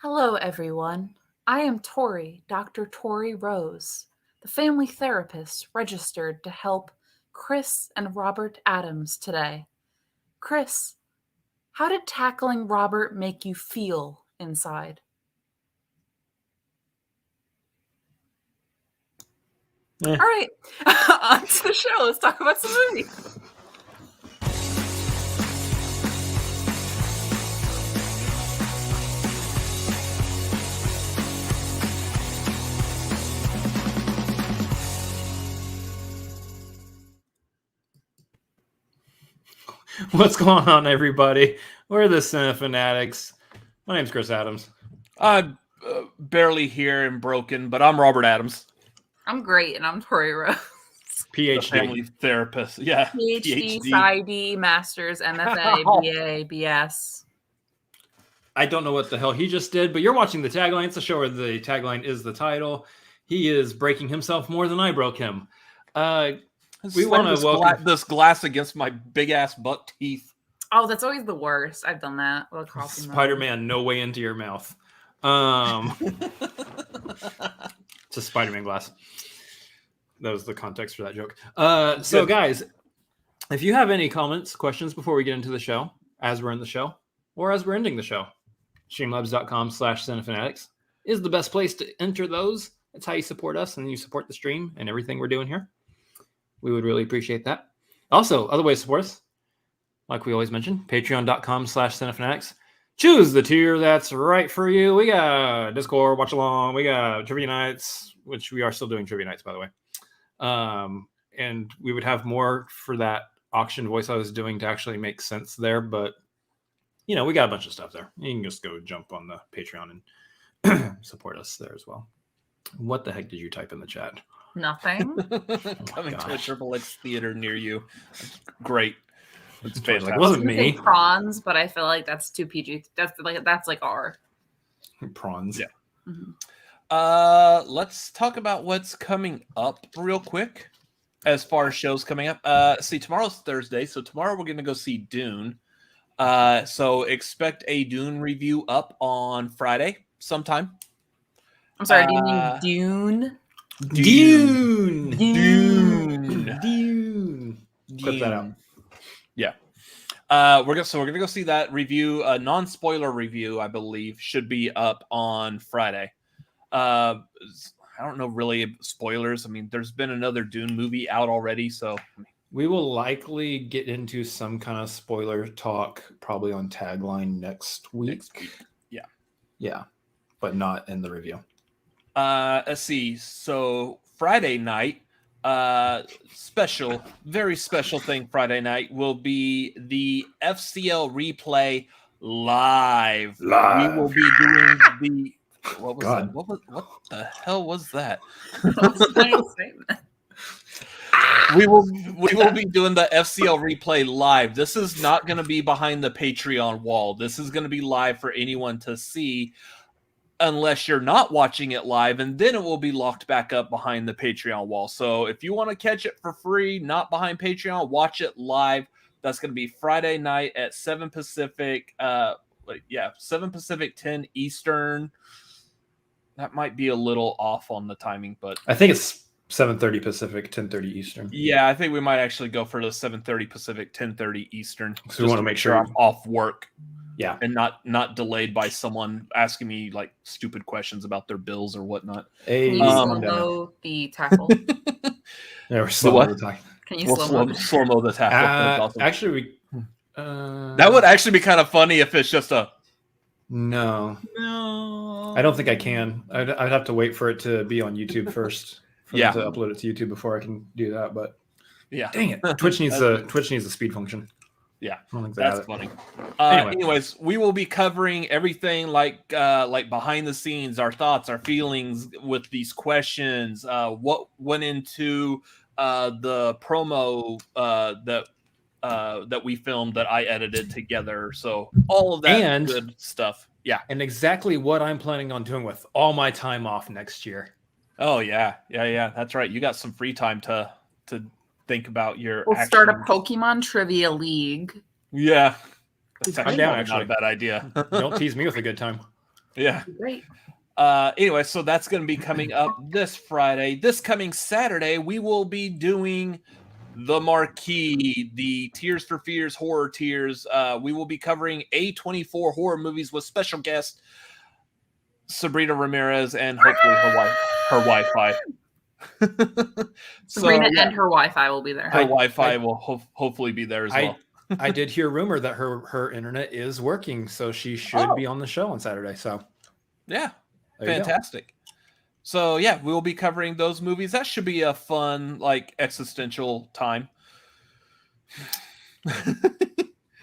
Hello, everyone. I am Tori, Dr. Tori Rose, the family therapist registered to help Chris and Robert Adams today. Chris, how did tackling Robert make you feel inside? All right, on to the show. Let's talk about some movies. What's going on, everybody? We're the Cinefanatics. My name's Chris Adams. I'm barely here and broken, but I'm Robert Adams. I'm great, and I'm Tori Rose. PhD. Family therapist. Yeah. PhD, PsyD, Masters, MFA, BA, BS. I don't know what the hell he just did, but you're watching the tagline. It's a show where the tagline is the title. He is breaking himself more than I broke him. We want to welcome this glass against my big ass buck teeth. Oh, that's always the worst. I've done that with a coffee. Spider-Man, no way into your mouth. It's a Spider-Man glass. That was the context for that joke. So, guys, if you have any comments, questions before we get into the show, as we're in the show, or as we're ending the show, streamlabs.com/cinefanatics is the best place to enter those. That's how you support us and you support the stream and everything we're doing here. We would really appreciate that. Also, other ways to support us, like we always mention, patreon.com/cinefanatics. Choose the tier that's right for you. We got Discord, watch along. We got trivia nights, which we are still doing trivia nights, by the way. And we would have more for that auction voice I was doing to actually make sense there. But, you know, we got a bunch of stuff there. You can just go jump on the Patreon and support us there as well. What the heck did you type in the chat? Nothing. Coming to a Triple X theater near you. Great. It's fantastic. It wasn't me. Prawns, but I feel like that's too PG. That's like R. Prawns. Yeah. Mm-hmm. Let's talk about what's coming up real quick as far as shows coming up. See, tomorrow's Thursday, so tomorrow we're going to go see Dune. So expect a Dune review up on Friday sometime. I'm sorry, do you mean Dune? Dune. Put that out. Yeah. We're gonna go see that review. A non-spoiler review, I believe, should be up on Friday. I don't know really spoilers. I mean, there's been another Dune movie out already, so we will likely get into some kind of spoiler talk probably on Tagline next week. Yeah, but not in the review. Let's see. So Friday night, very special thing Friday night will be the FCL replay live. We will be doing the what was that? What the hell was that? We will be doing the FCL replay live. This is not going to be behind the Patreon wall. This is going to be live for anyone to see. Unless you're not watching it live, and then it will be locked back up behind the Patreon wall. So if you want to catch it for free, not behind Patreon, watch it live. That's going to be Friday night at 7 Pacific. 7 Pacific, 10 Eastern. That might be a little off on the timing, but I think it's 7:30 Pacific, 10:30 Eastern. Yeah, I think we might actually go for the 7:30 Pacific, 10:30 Eastern. So we want to make sure I'm off work. Yeah, and not delayed by someone asking me like stupid questions about their bills or whatnot. Can you slow-mo the tackle? Yeah, we're slow the tackle. Can you slow-mo the tackle? Awesome. Actually, that would actually be kind of funny if it's just a no. I don't think I can. I'd have to wait for it to be on YouTube first. To upload it to YouTube before I can do that. But yeah, dang it, Twitch needs a speed function. Yeah, that's funny. Anyways, we will be covering everything like behind the scenes, our thoughts, our feelings with these questions, what went into the promo that we filmed that I edited together. So all of that good stuff. Yeah. And exactly what I'm planning on doing with all my time off next year. Oh, yeah. That's right. You got some free time to think about your. We'll start a Pokemon trivia league. Yeah, I'm down. Actually, not a bad idea. Don't tease me with a good time. Yeah. Great. Anyway, so that's going to be coming up this Friday. This coming Saturday, we will be doing the Marquee, the Tears for Fears horror tiers. We will be covering A24 horror movies with special guest Sabrina Ramirez and hopefully her Wi-Fi. Sabrina and her Wi-Fi will be there. Her Wi-Fi will hopefully be there as well. I did hear rumor that her internet is working, so she should be on the show on Saturday. So yeah, fantastic. So yeah, we will be covering those movies. That should be a fun, like, existential time.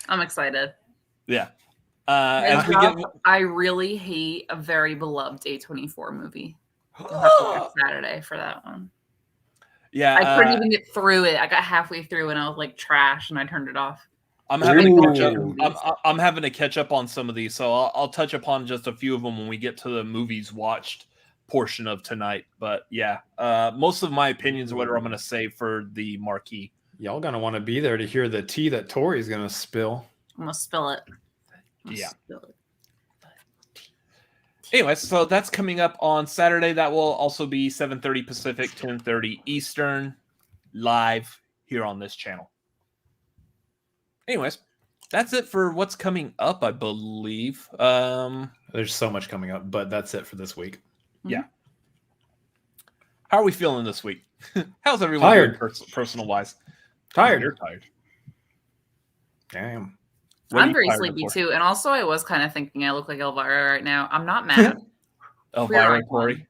I'm excited. Yeah. I really hate a very beloved A24 movie. I'll have to watch Saturday for that one. Yeah, I couldn't even get through it. I got halfway through and I was like trash, and I turned it off. I'm having to catch up. I'm having to catch up on some of these, so I'll touch upon just a few of them when we get to the movies watched portion of tonight. But yeah, most of my opinions are what I'm going to save for the Marquee. Y'all gonna want to be there to hear the tea that Tori's gonna spill. I'm gonna spill it. Spill it. Anyway, so that's coming up on Saturday. That will also be 7:30 Pacific, 10:30 Eastern, live here on this channel. Anyways, that's it for what's coming up, I believe. There's so much coming up, but that's it for this week. Yeah. How are we feeling this week? How's everyone tired, personal wise? Tired. You're tired. Damn. I'm very sleepy too, and also I was kind of thinking I look like Elvira right now. I'm not mad. Elvira Corey.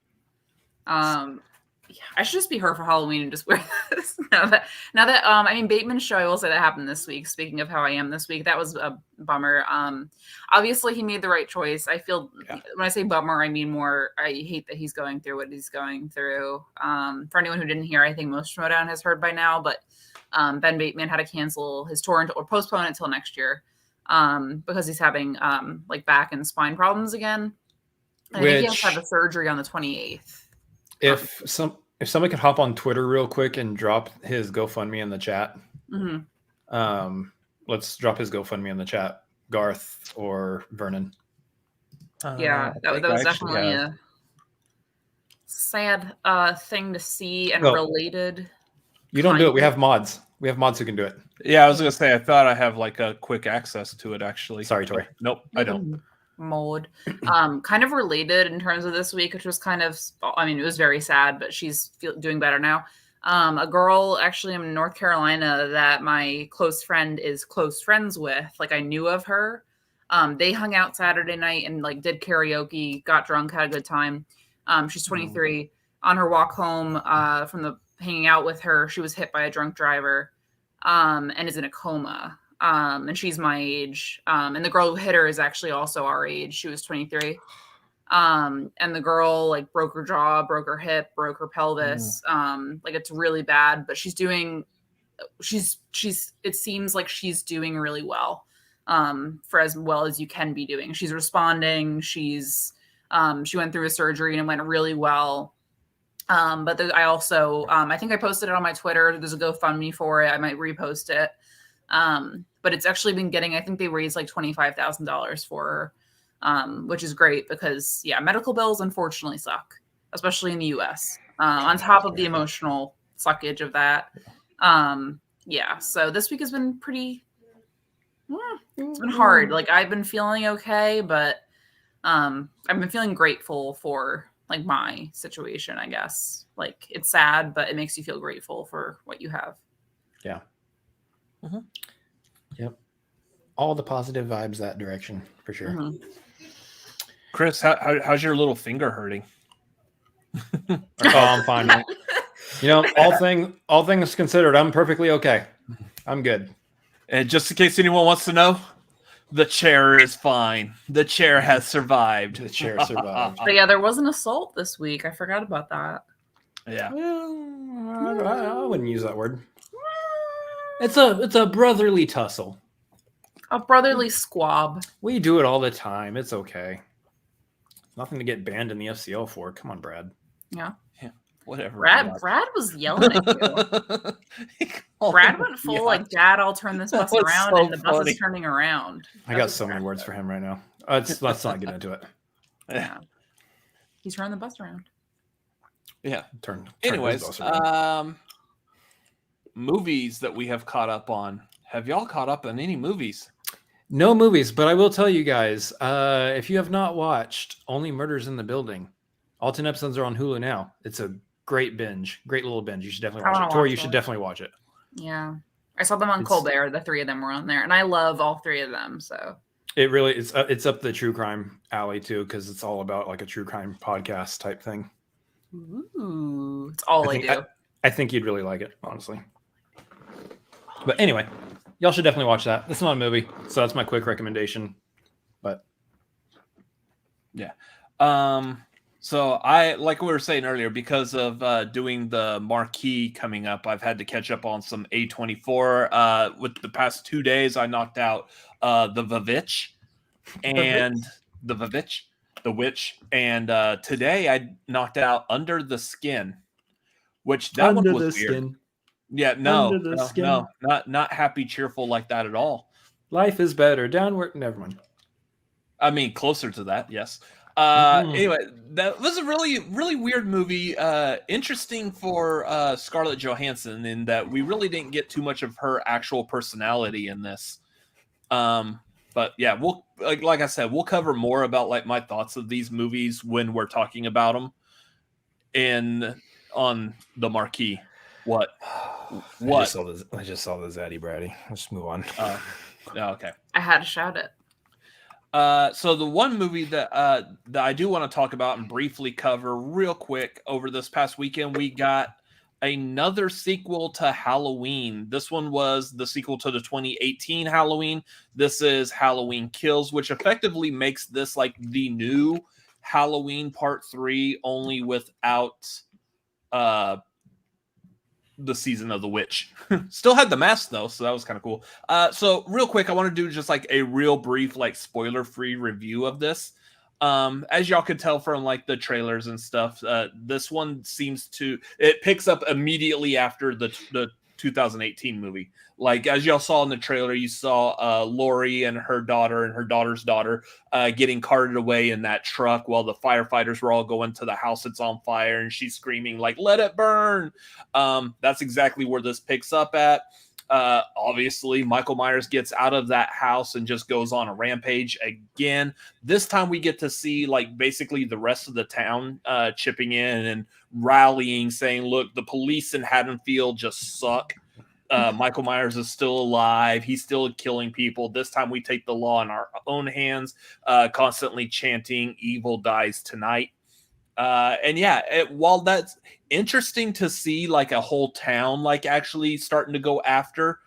Yeah, I should just be her for Halloween and just wear this. now that I mean, Bateman's show, I will say that happened this week. Speaking of how I am this week, that was a bummer. Obviously he made the right choice. I feel when I say bummer, I mean more. I hate that he's going through what he's going through. For anyone who didn't hear, I think most Schmodown has heard by now, but Ben Bateman had to cancel his tour or postpone it until next year because he's having like back and spine problems again. And I think he has to have a surgery on the 28th. If somebody could hop on Twitter real quick and drop his GoFundMe in the chat. Mm-hmm. Let's drop his GoFundMe in the chat. Garth or Vernon. Yeah, that was definitely a sad thing to see and related. You don't do it. We have mods. We have mods who can do it. Yeah, I was going to say, I thought I have like a quick access to it, actually. Sorry, Tori. Nope, I don't. Mode. Kind of related in terms of this week, which was kind of, I mean, it was very sad, but she's doing better now. A girl actually in North Carolina that my close friend is close friends with, like I knew of her. They hung out Saturday night and like did karaoke, got drunk, had a good time. She's 23. On her walk home from the hanging out with her, she was hit by a drunk driver and is in a coma. And she's my age. And the girl who hit her is actually also our age. She was 23. And the girl like broke her jaw, broke her hip, broke her pelvis. Like it's really bad, but she's it seems like she's doing really well. For as well as you can be doing. She's responding. She went through a surgery and it went really well. But I also, I think I posted it on my Twitter. There's a GoFundMe for it. I might repost it. But it's actually been getting, I think they raised like $25,000 for her, which is great because medical bills unfortunately suck, especially in the US, on top of the emotional suckage of that. So this week has been pretty, it's been hard. Like I've been feeling okay, but, I've been feeling grateful for like my situation, I guess. Like it's sad, but it makes you feel grateful for what you have. Yeah. Mm-hmm. Yep. All the positive vibes that direction for sure. Mm-hmm. Chris, how's your little finger hurting? I'm fine. Man. You know, all things considered, I'm perfectly okay. I'm good. And just in case anyone wants to know, the chair is fine. The chair has survived. The chair survived. But yeah, there was an assault this week. I forgot about that. Yeah. Well, I wouldn't use that word. It's a brotherly tussle. A brotherly squab. We do it all the time. It's okay. Nothing to get banned in the FCL for. Come on, Brad. Yeah. Whatever. Brad was yelling at you. Brad went full like, Dad, I'll turn this bus around, and the bus is turning around. I got so many words for him right now. Let's not get into it. Yeah. He's running the bus around. Yeah. Turn Anyways, his bus around. movies that we have caught up on. Have y'all caught up on any movies? No movies, but I will tell you guys, if you have not watched Only Murders in the Building, all 10 episodes are on Hulu now. It's a great binge, great little binge. You should definitely watch it. Tori, you should definitely watch it. Yeah. I saw them on Colbert. The 3 of them were on there, and I love all 3 of them. So it really it's up the true crime alley too, because it's all about like a true crime podcast type thing. Ooh, it's all I do. I think you'd really like it, honestly. But anyway, y'all should definitely watch that. It's not a movie, so that's my quick recommendation. But yeah. So I, like we were saying earlier, because of doing the marquee coming up, I've had to catch up on some A24. With the past 2 days, I knocked out the Witch and the Witch, and today I knocked out Under the Skin, which that one was weird. Skin. Yeah, no, not happy, cheerful like that at all. Life is better. Downward. Never mind. I mean, closer to that, yes. Anyway, that was a really, really weird movie. Interesting for Scarlett Johansson in that we really didn't get too much of her actual personality in this. But yeah, we'll like I said, we'll cover more about like my thoughts of these movies when we're talking about them on the marquee. What? I just saw the Zaddy Bratty. Let's move on. Okay. I had to shout it. So the one movie that I do want to talk about and briefly cover real quick, over this past weekend, we got another sequel to Halloween. This one was the sequel to the 2018 Halloween. This is Halloween Kills, which effectively makes this like the new Halloween Part 3, only without the season of the witch. Still had the mask though, so that was kind of cool. So real quick, I want to do just like a real brief, like spoiler-free review of this. As y'all could tell from like the trailers and stuff, this one it picks up immediately after the 2018 movie. Like, as y'all saw in the trailer, you saw Lori and her daughter and her daughter's daughter getting carted away in that truck while the firefighters were all going to the house that's on fire, and she's screaming like, "Let it burn!" That's exactly where this picks up at. Obviously, Michael Myers gets out of that house and just goes on a rampage again. This time we get to see like basically the rest of the town chipping in and rallying, saying, look, the police in Haddonfield just suck. Michael Myers is still alive. He's still killing people. This time we take the law in our own hands, constantly chanting, "Evil dies tonight." And yeah, while that's interesting to see like a whole town like actually starting to go after,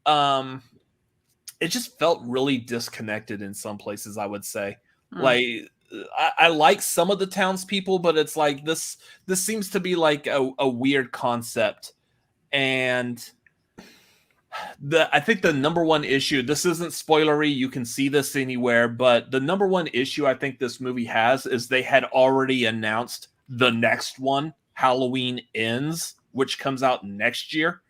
it just felt really disconnected in some places, I would say. Like, I like some of the townspeople, but it's like this seems to be like a weird concept. And I think the number one issue, this isn't spoilery, you can see this anywhere, but the number one issue I think this movie has is they had already announced the next one, Halloween Ends, which comes out next year.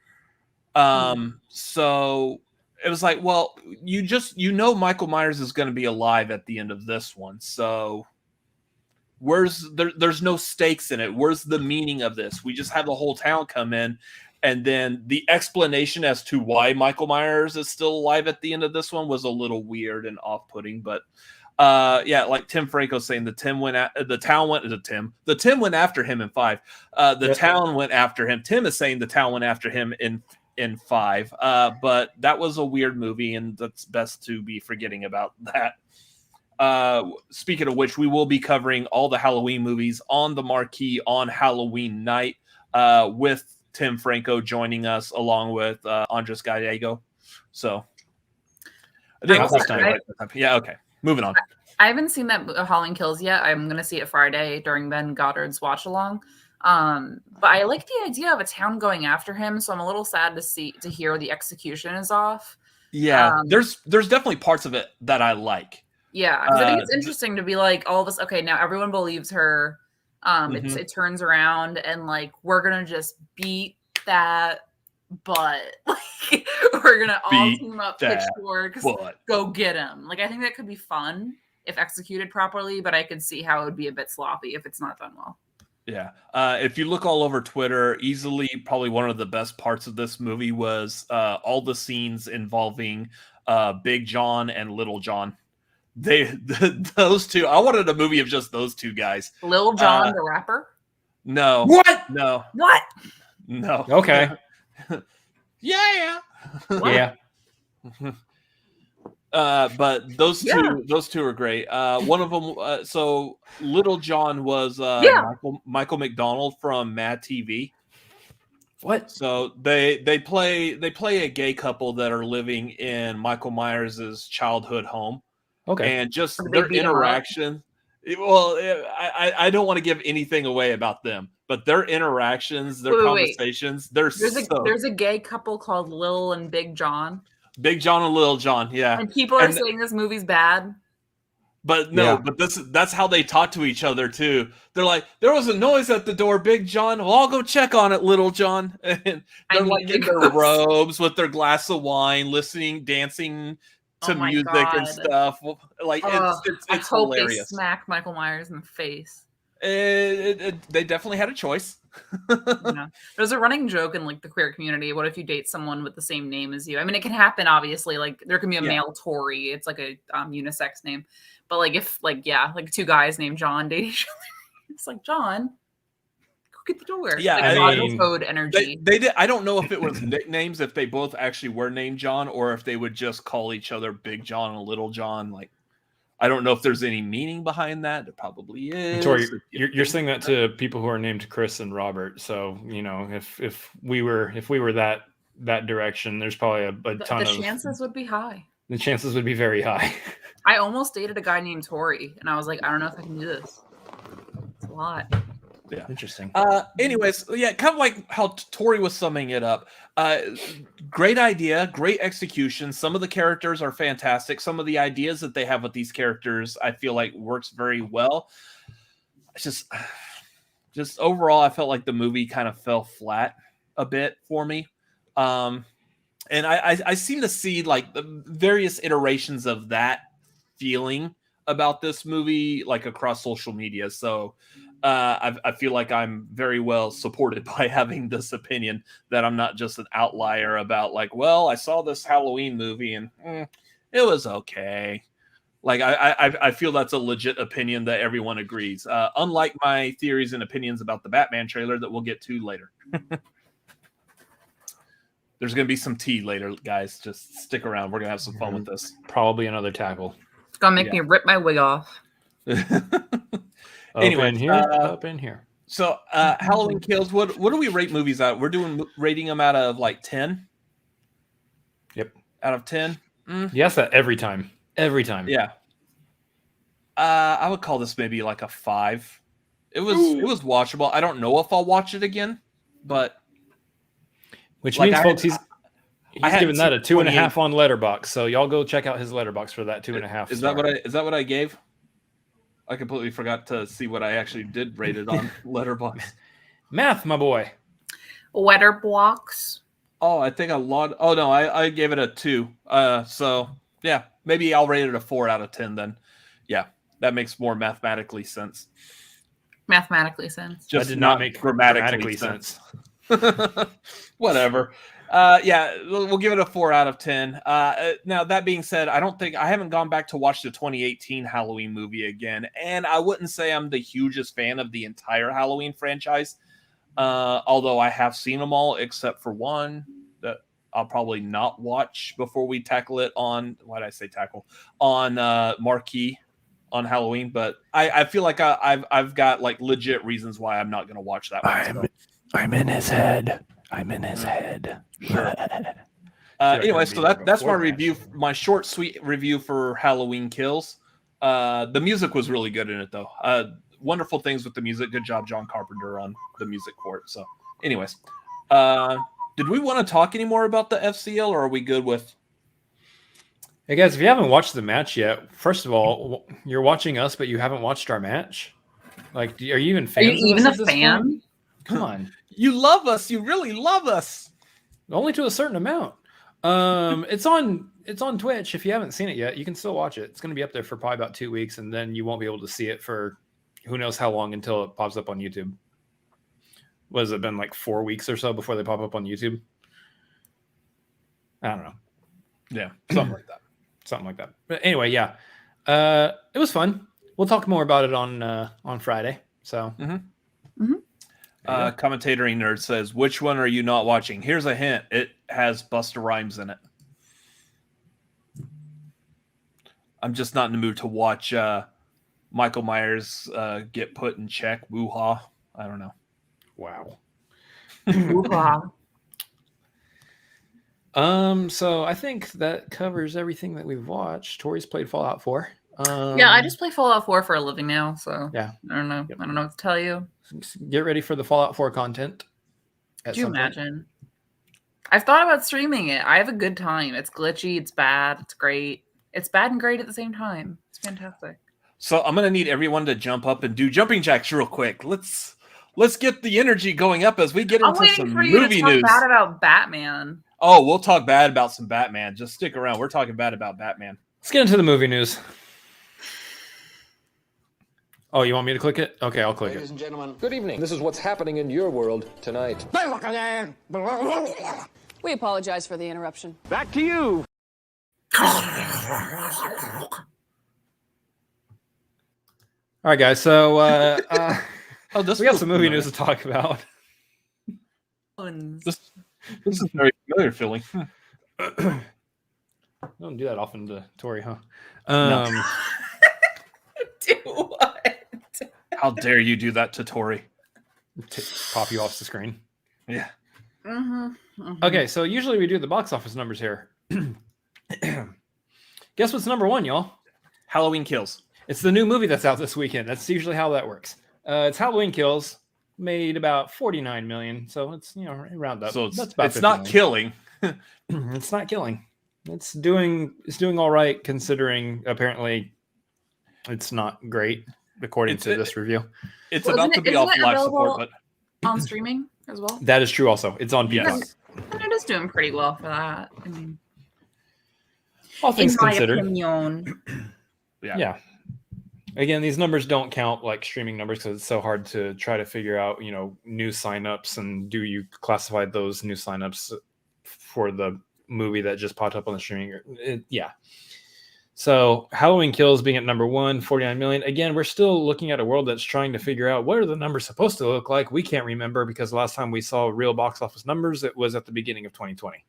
So it was like, well, Michael Myers is going to be alive at the end of this one. So there's no stakes in it. Where's the meaning of this? We just have the whole town come in. And then the explanation as to why Michael Myers is still alive at the end of this one was a little weird and off-putting. But yeah, like Tim Franco saying, the Tim went after him in 5. The town went after him. Tim is saying the town went after him in 5. But that was a weird movie, and that's best to be forgetting about that. Speaking of which, we will be covering all the Halloween movies on the marquee on Halloween night with Tim Franco joining us along with Andres Gallego. So yeah, okay. Moving on. I haven't seen that Halloween Kills yet. I'm going to see it Friday during Ben Goddard's watch along. But I like the idea of a town going after him, so I'm a little sad to hear the execution is off. Yeah, there's definitely parts of it that I like. Yeah, because I think it's interesting to be like, all of us, okay, now everyone believes her. It turns around and like we're gonna just beat that butt. Like we're gonna all team up pitchforks, go get him. Like I think that could be fun. if executed properly, but I could see how it would be a bit sloppy if it's not done well. Yeah. If you look all over Twitter, easily probably one of the best parts of this movie was all the scenes involving Big John and Little John. Those two. I wanted a movie of just those two guys. Lil Jon, the rapper? No. What? No. What? No. Okay. Yeah. Yeah. But those two are great. One of them, so Little John was Michael McDonald from Mad TV. What? So they play a gay couple that are living in Michael Myers' childhood home. Okay. And just their interaction. Well, I don't want to give anything away about them, but their interactions, their conversations, there's a gay couple called Lil and Big John. Big John and Little John, yeah. And people are saying this movie's bad. But no, but that's how they talk to each other too. They're like, there was a noise at the door, Big John. Well, I'll go check on it, Little John. And they're like in their robes with their glass of wine, listening, dancing to music and stuff. Like it's hilarious. They smack Michael Myers in the face. They definitely had a choice. Yeah. There's a running joke in like the queer community. What if you date someone with the same name as you? I mean, it can happen, obviously. Like there can be a male Tory. It's like a unisex name. But like if like two guys named John date each other, it's like, John, go get the door. Yeah, like, I mean, code energy. They did. I don't know if it was nicknames, if they both actually were named John, or if they would just call each other Big John and Little John. Like, I don't know if there's any meaning behind that. There probably is. Tori, you're saying that to people who are named Chris and Robert. So you know, if we were that direction, there's probably a ton of the chances would be high. The chances would be very high. I almost dated a guy named Tori, and I was like, I don't know if I can do this. It's a lot. Yeah, interesting. Anyways, yeah, kind of like how Tori was summing it up. Great idea, great execution. Some of the characters are fantastic. Some of the ideas that they have with these characters, I feel like works very well. It's just overall, I felt like the movie kind of fell flat a bit for me. And I seem to see like the various iterations of that feeling about this movie, like across social media. So I feel like I'm very well supported by having this opinion, that I'm not just an outlier about like, well, I saw this Halloween movie and it was okay. Like I feel that's a legit opinion that everyone agrees. Unlike my theories and opinions about the Batman trailer that we'll get to later. There's going to be some tea later, guys. Just stick around. We're going to have some fun with this. Probably another tackle. It's going to make me rip my wig off. Anyway, up in here. So, Halloween Kills. What do we rate movies at? We're rating them out of like 10. Yep. Out of 10. Yes, that every time. Every time. Yeah. I would call this maybe like a 5. It was watchable. I don't know if I'll watch it again, but. Which means, folks, he's given that a 2.5 on Letterboxd. So y'all go check out his Letterboxd for that 2.5. Is that what I gave? I completely forgot to see what I actually did rate it on Letterboxd. Math, my boy. Letterboxd. Oh, I think I gave it a 2. So yeah, maybe I'll rate it a 4 out of 10 then. Yeah, that makes more mathematically sense. Mathematically sense. Just did not make grammatically sense. Whatever. Yeah, we'll give it a 4 out of 10. Now, that being said, I haven't gone back to watch the 2018 Halloween movie again, and I wouldn't say I'm the hugest fan of the entire Halloween franchise, although I have seen them all except for one that I'll probably not watch before we tackle it on, on Marquee on Halloween, but I feel like I've got like legit reasons why I'm not going to watch that one. I'm in his head. Sure. Anyway, so that's my review, my short, sweet review for Halloween Kills. The music was really good in it, though. Wonderful things with the music. Good job, John Carpenter, on the music for it. So, anyways, did we want to talk any more about the FCL, or are we good with? Hey guys, if you haven't watched the match yet, first of all, you're watching us, but you haven't watched our match. Like, are you even fans? Are you even a fan? Come on. You love us. You really love us. Only to a certain amount. It's on it's on Twitch. If you haven't seen it yet, you can still watch it. It's going to be up there for probably about 2 weeks, and then you won't be able to see it for who knows how long until it pops up on YouTube. What has it been, like 4 weeks or so before they pop up on YouTube? I don't know. Yeah, something like that. But anyway, yeah, it was fun. We'll talk more about it on Friday. So, Commentating Nerd says, "Which one are you not watching?" Here's a hint: it has Busta Rhymes in it. I'm just not in the mood to watch Michael Myers get put in check. Woo-ha. I don't know. Wow. Woo-ha. So I think that covers everything that we've watched. Tori's played Fallout 4. Yeah, I just play Fallout 4 for a living now, so yeah, I don't know. I don't know what to tell you. Get ready for the Fallout 4 content. Could you imagine? I've thought about streaming it. I have a good time. It's glitchy. It's bad. It's great. It's bad and great at the same time. It's fantastic. So I'm gonna need everyone to jump up and do jumping jacks real quick. Let's get the energy going up as we get into some movie news. Bad about Batman. Oh, we'll talk bad about some Batman. Just stick around. We're talking bad about Batman. Let's get into the movie news. Oh, you want me to click it? Okay, I'll click it. Ladies and gentlemen, good evening. This is what's happening in your world tonight. We apologize for the interruption. Back to you. All right, guys. So we got some movie news to talk about. This is very familiar feeling. Don't do that often to Tori, huh? No. Do what? How dare you do that to Tori? Pop you off the screen. Yeah. Okay, so usually we do the box office numbers here. Guess what's number one, y'all? Halloween Kills. It's the new movie that's out this weekend. That's usually how that works. It's Halloween Kills. Made about 49 million, so it's round up. So that's about it's not killing. It's not killing. It's doing all right considering apparently it's not great according to this review. It's about to be off live support, but on streaming as well. That is true. Also, it's on Peacock. Yes. And it is doing pretty well for that. I mean, all things considered. Opinion. Yeah. Again, these numbers don't count like streaming numbers because it's so hard to try to figure out, new signups and do you classify those new signups for the movie that just popped up on the streaming? Yeah. So Halloween Kills being at number one, 49 million. Again, we're still looking at a world that's trying to figure out what are the numbers supposed to look like. We can't remember because the last time we saw real box office numbers, it was at the beginning of 2020.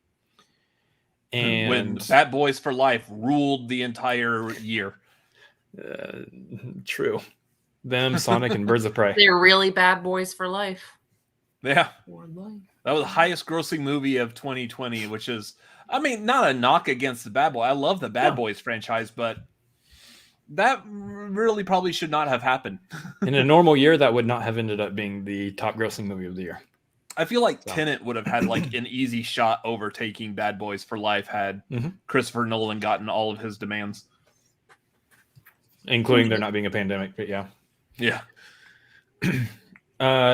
And when Bad Boys for Life ruled the entire year. True. Them, Sonic, and Birds of Prey. They're really bad boys for life. Yeah. For life. That was the highest grossing movie of 2020, which is, not a knock against the Bad Boy. I love the Bad Boys franchise, but that really probably should not have happened. In a normal year, that would not have ended up being the top grossing movie of the year. I feel like Tenet would have had like an easy shot overtaking Bad Boys for Life had Christopher Nolan gotten all of his demands. Including there not being a pandemic, but yeah. Yeah.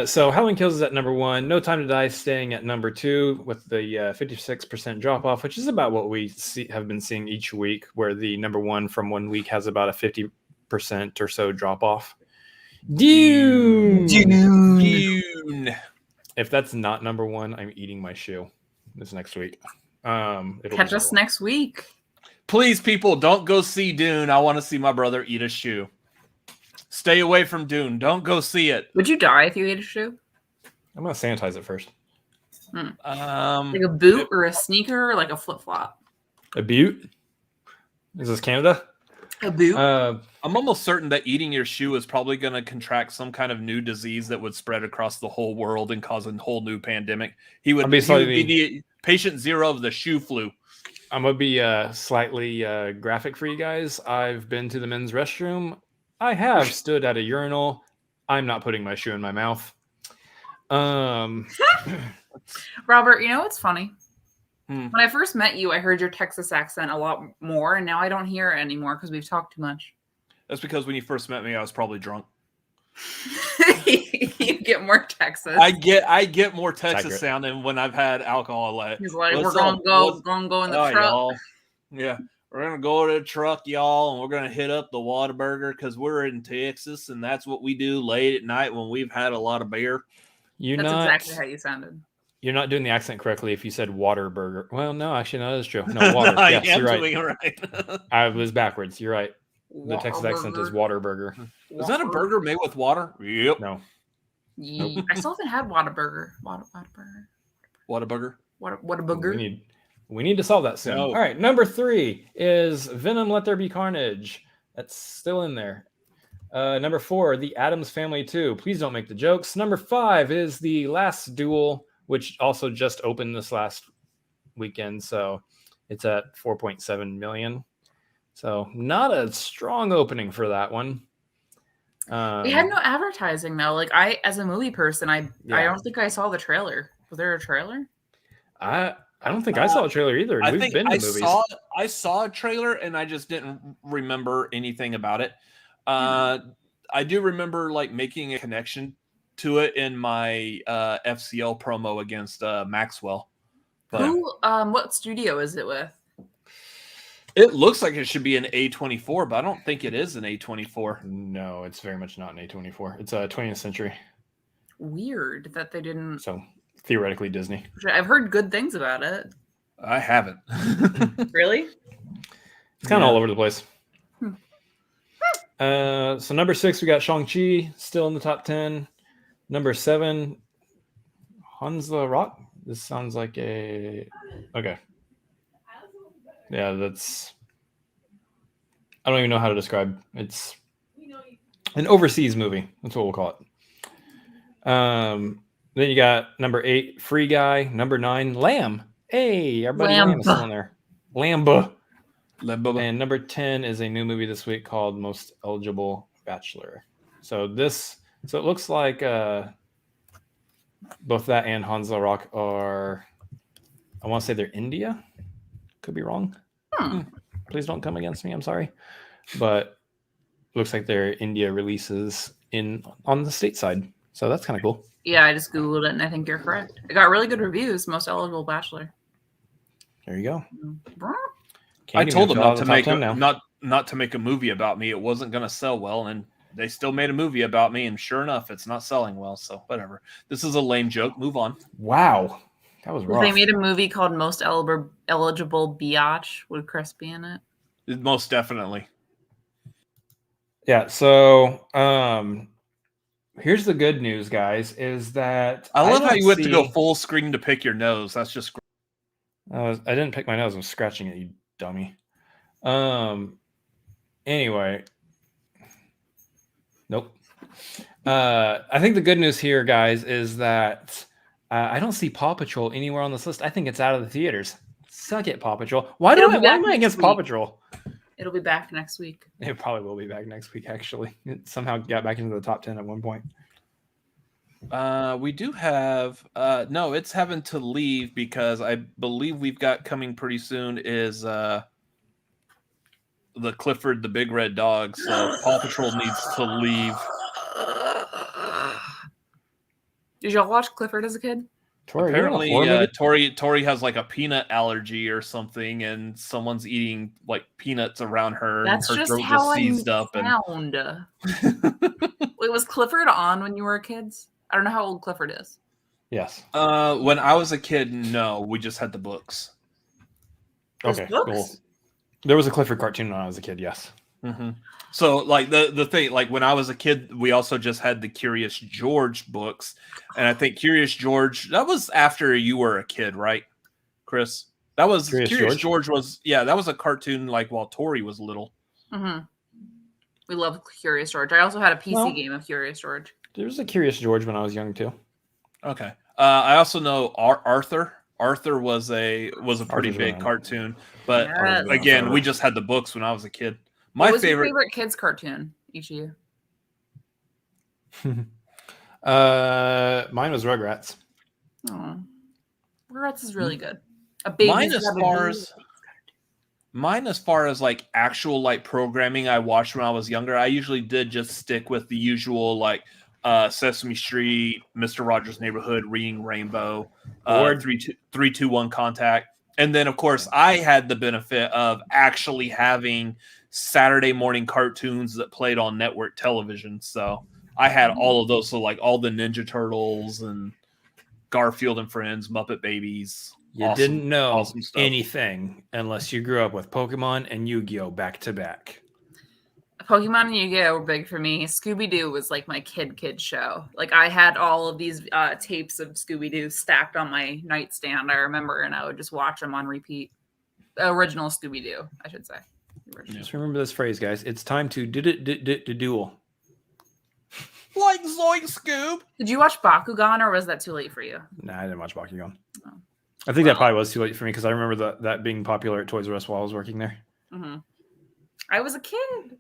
So Halloween Kills is at number one. No Time to Die staying at number two with the 56% drop off, which is about what we have been seeing each week, where the number one from one week has about a 50% or so drop off. Dune. If that's not number one, I'm eating my shoe this next week. Catch us next week. Please, people, don't go see Dune. I want to see my brother eat a shoe. Stay away from Dune. Don't go see it. Would you die if you ate a shoe? I'm going to sanitize it first. Like a boot or a sneaker or like a flip-flop? A boot? Is this Canada? A boot? I'm almost certain that eating your shoe is probably going to contract some kind of new disease that would spread across the whole world and cause a whole new pandemic. He would be the patient zero of the shoe flu. I'm going to be slightly graphic for you guys. I've been to the men's restroom. I have stood at a urinal. I'm not putting my shoe in my mouth. Robert, what's funny? When I first met you, I heard your Texas accent a lot more, and now I don't hear it anymore because we've talked too much. That's because when you first met me, I was probably drunk. You get more Texas. I get more Texas sounding when I've had alcohol. He's like, we're gonna go in the truck. Yeah. We're going to go to the truck, y'all, and we're going to hit up the Whataburger because we're in Texas, and that's what we do late at night when we've had a lot of beer. That's exactly how you sounded. You're not doing the accent correctly if you said water burger. Well, no, actually, no, that's true. No, water. I Yes, am you're doing right. it right. I was backwards. You're right. The Texas accent is water burger. Is that a burger made with water? Yep. No. Nope. I still haven't had Whataburger. Whataburger? Whataburger. We need to solve that soon. No. All right, number 3 is Venom: Let There Be Carnage. That's still in there. Number 4, The Addams Family 2. Please don't make the jokes. Number 5 is The Last Duel, which also just opened this last weekend, so it's at 4.7 million. So not a strong opening for that one. It had no advertising though. Like as a movie person, I don't think I saw the trailer. Was there a trailer? I don't think I saw a trailer either. I We've think been to movies. I saw a trailer and I just didn't remember anything about it. I do remember like making a connection to it in my FCL promo against Maxwell. But What studio is it with? it looks like it should be an A24, but I don't think it is an A24. No, it's very much not an A24. It's a 20th Century. Weird that they didn't. So theoretically Disney. I've heard good things about it. I haven't. Really? It's kind of all over the place. So number 6, we got Shang-Chi, still in the top 10. Number 7, Hansla Rock. This sounds like a... Okay. Yeah, that's... I don't even know how to describe. It's an overseas movie. That's what we'll call it. Then you got number 8, Free Guy. Number 9, Lamb. Hey, everybody, Lamb is still in there. Lamba. And number 10 is a new movie this week called Most Eligible Bachelor. So it looks like both that and Hansla Rock are, I want to say they're India. Could be wrong. Please don't come against me. I'm sorry. But it looks like they're India releases on the state side. So that's kind of cool. Yeah, I just Googled it and I think you're correct. It got really good reviews. Most Eligible Bachelor. There you go. I told them not to make a movie about me. It wasn't going to sell well, and they still made a movie about me. And sure enough, it's not selling well. So whatever. This is a lame joke. Move on. Wow, that was rough. They made a movie called Most Eligible Biatch. Would Chris be in it? Most definitely. Yeah. So here's the good news, guys. Is that I love how you went to go full screen to pick your nose. That's just. I didn't pick my nose. I'm scratching it, you dummy. Anyway. Nope. I think the good news here, guys, is that I don't see Paw Patrol anywhere on this list. I think it's out of the theaters. Suck it, Paw Patrol. Why am I against Paw Patrol? It'll be back next week. It probably will be back next week, actually. It somehow got back into the top 10 at one point. We do have no, it's having to leave because I believe we've got coming pretty soon is the Clifford the Big Red Dog, so Paw Patrol needs to leave. Did y'all watch Clifford as a kid? Tori, apparently Tori has like a peanut allergy or something, and someone's eating like peanuts around her. That's and her just throat how just seized up. And... Wait, was Clifford on when you were kids? I don't know how old Clifford is. Yes. When I was a kid, no, we just had the books. Okay, cool. There was a Clifford cartoon when I was a kid, yes. Mm-hmm. So, like, the thing, like, when I was a kid, we also just had the Curious George books. And I think Curious George, that was after you were a kid, right, Chris? That was, Curious George was, yeah, that was a cartoon, like, while Tori was little. Mm-hmm. We loved Curious George. I also had a PC game of Curious George. There was a Curious George when I was young, too. Okay. I also know Arthur. Arthur was a pretty big cartoon. But, again, we just had the books when I was a kid. What was your favorite kids cartoon each year? Mine was Rugrats. Oh, Rugrats is really good. Mine as far as like actual like programming I watched when I was younger, I usually did just stick with the usual like Sesame Street, Mr. Rogers' Neighborhood, Reading Rainbow, 3-2-1 Contact. And then, of course, I had the benefit of actually having Saturday morning cartoons that played on network television. So I had all of those. So like all the Ninja Turtles and Garfield and Friends, Muppet Babies. You didn't know awesome stuff. anything unless you grew up with Pokemon and Yu-Gi-Oh! Back to back. Pokemon and Yu-Gi-Oh! Were big for me. Scooby-Doo was like my kid show. Like I had all of these tapes of Scooby-Doo stacked on my nightstand, I remember, and I would just watch them on repeat. Original Scooby-Doo, I should say. Just remember this phrase, guys. It's time to duel. Like Zoink Scoob. Did you watch Bakugan, or was that too late for you? Nah, I didn't watch Bakugan. Oh. I think that probably was too late for me because I remember that being popular at Toys R Us while I was working there. Mm-hmm. I was a kid.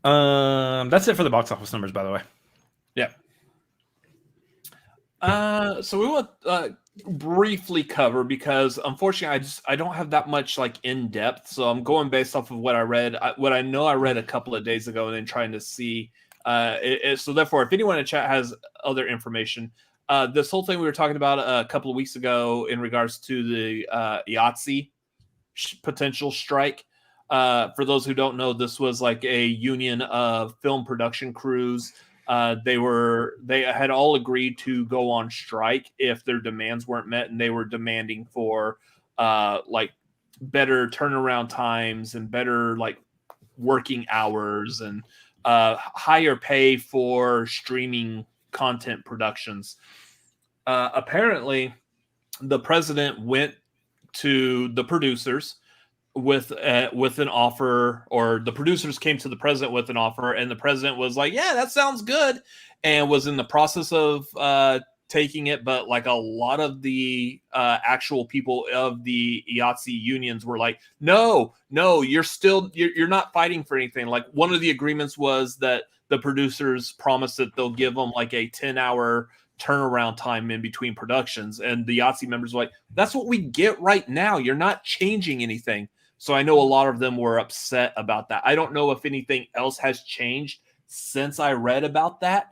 That's it for the box office numbers, by the way. Yeah. So we want briefly cover because unfortunately I don't have that much like in depth, so I'm going based off of what I read, what I know I read a couple of days ago, and then trying to see. So therefore, if anyone in chat has other information, this whole thing we were talking about a couple of weeks ago in regards to the IATSE potential strike. For those who don't know, this was like a union of film production crews. They had all agreed to go on strike if their demands weren't met, and they were demanding for like better turnaround times and better like working hours and higher pay for streaming content productions. Apparently, the president went to the producers with an offer, or the producers came to the president with an offer, and the president was like, yeah, that sounds good, and was in the process of taking it. But like a lot of the actual people of the IATSE unions were like, no, you're not fighting for anything. Like one of the agreements was that the producers promised that they'll give them like a 10-hour turnaround time in between productions, and the IATSE members were like, that's what we get right now. You're not changing anything. So I know a lot of them were upset about that. I don't know if anything else has changed since I read about that.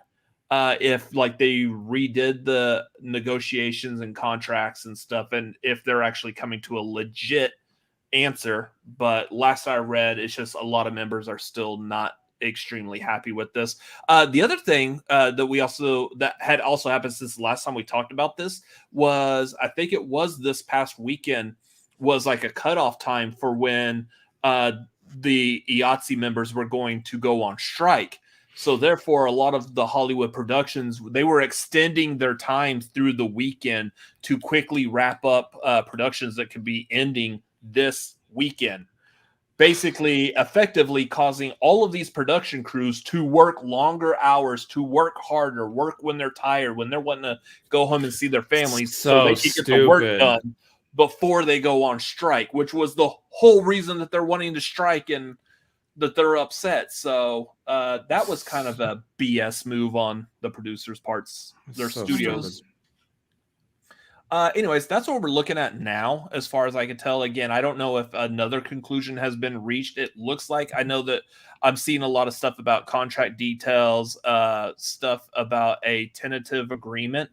If like they redid the negotiations and contracts and stuff, and if they're actually coming to a legit answer. But last I read, it's just a lot of members are still not extremely happy with this. The other thing that had also happened since the last time we talked about this was, I think it was this past weekend, was like a cutoff time for when the IATSE members were going to go on strike. So therefore, a lot of the Hollywood productions, they were extending their time through the weekend to quickly wrap up productions that could be ending this weekend. Basically, effectively causing all of these production crews to work longer hours, to work harder, work when they're tired, when they're wanting to go home and see their families, so they can get the work done before they go on strike, which was the whole reason that they're wanting to strike and that they're upset. So that was kind of a BS move on the producers' parts, their studios. Anyways, that's what we're looking at now, as far as I can tell. Again, I don't know if another conclusion has been reached. It looks like, I know that I'm seeing a lot of stuff about contract details, stuff about a tentative agreement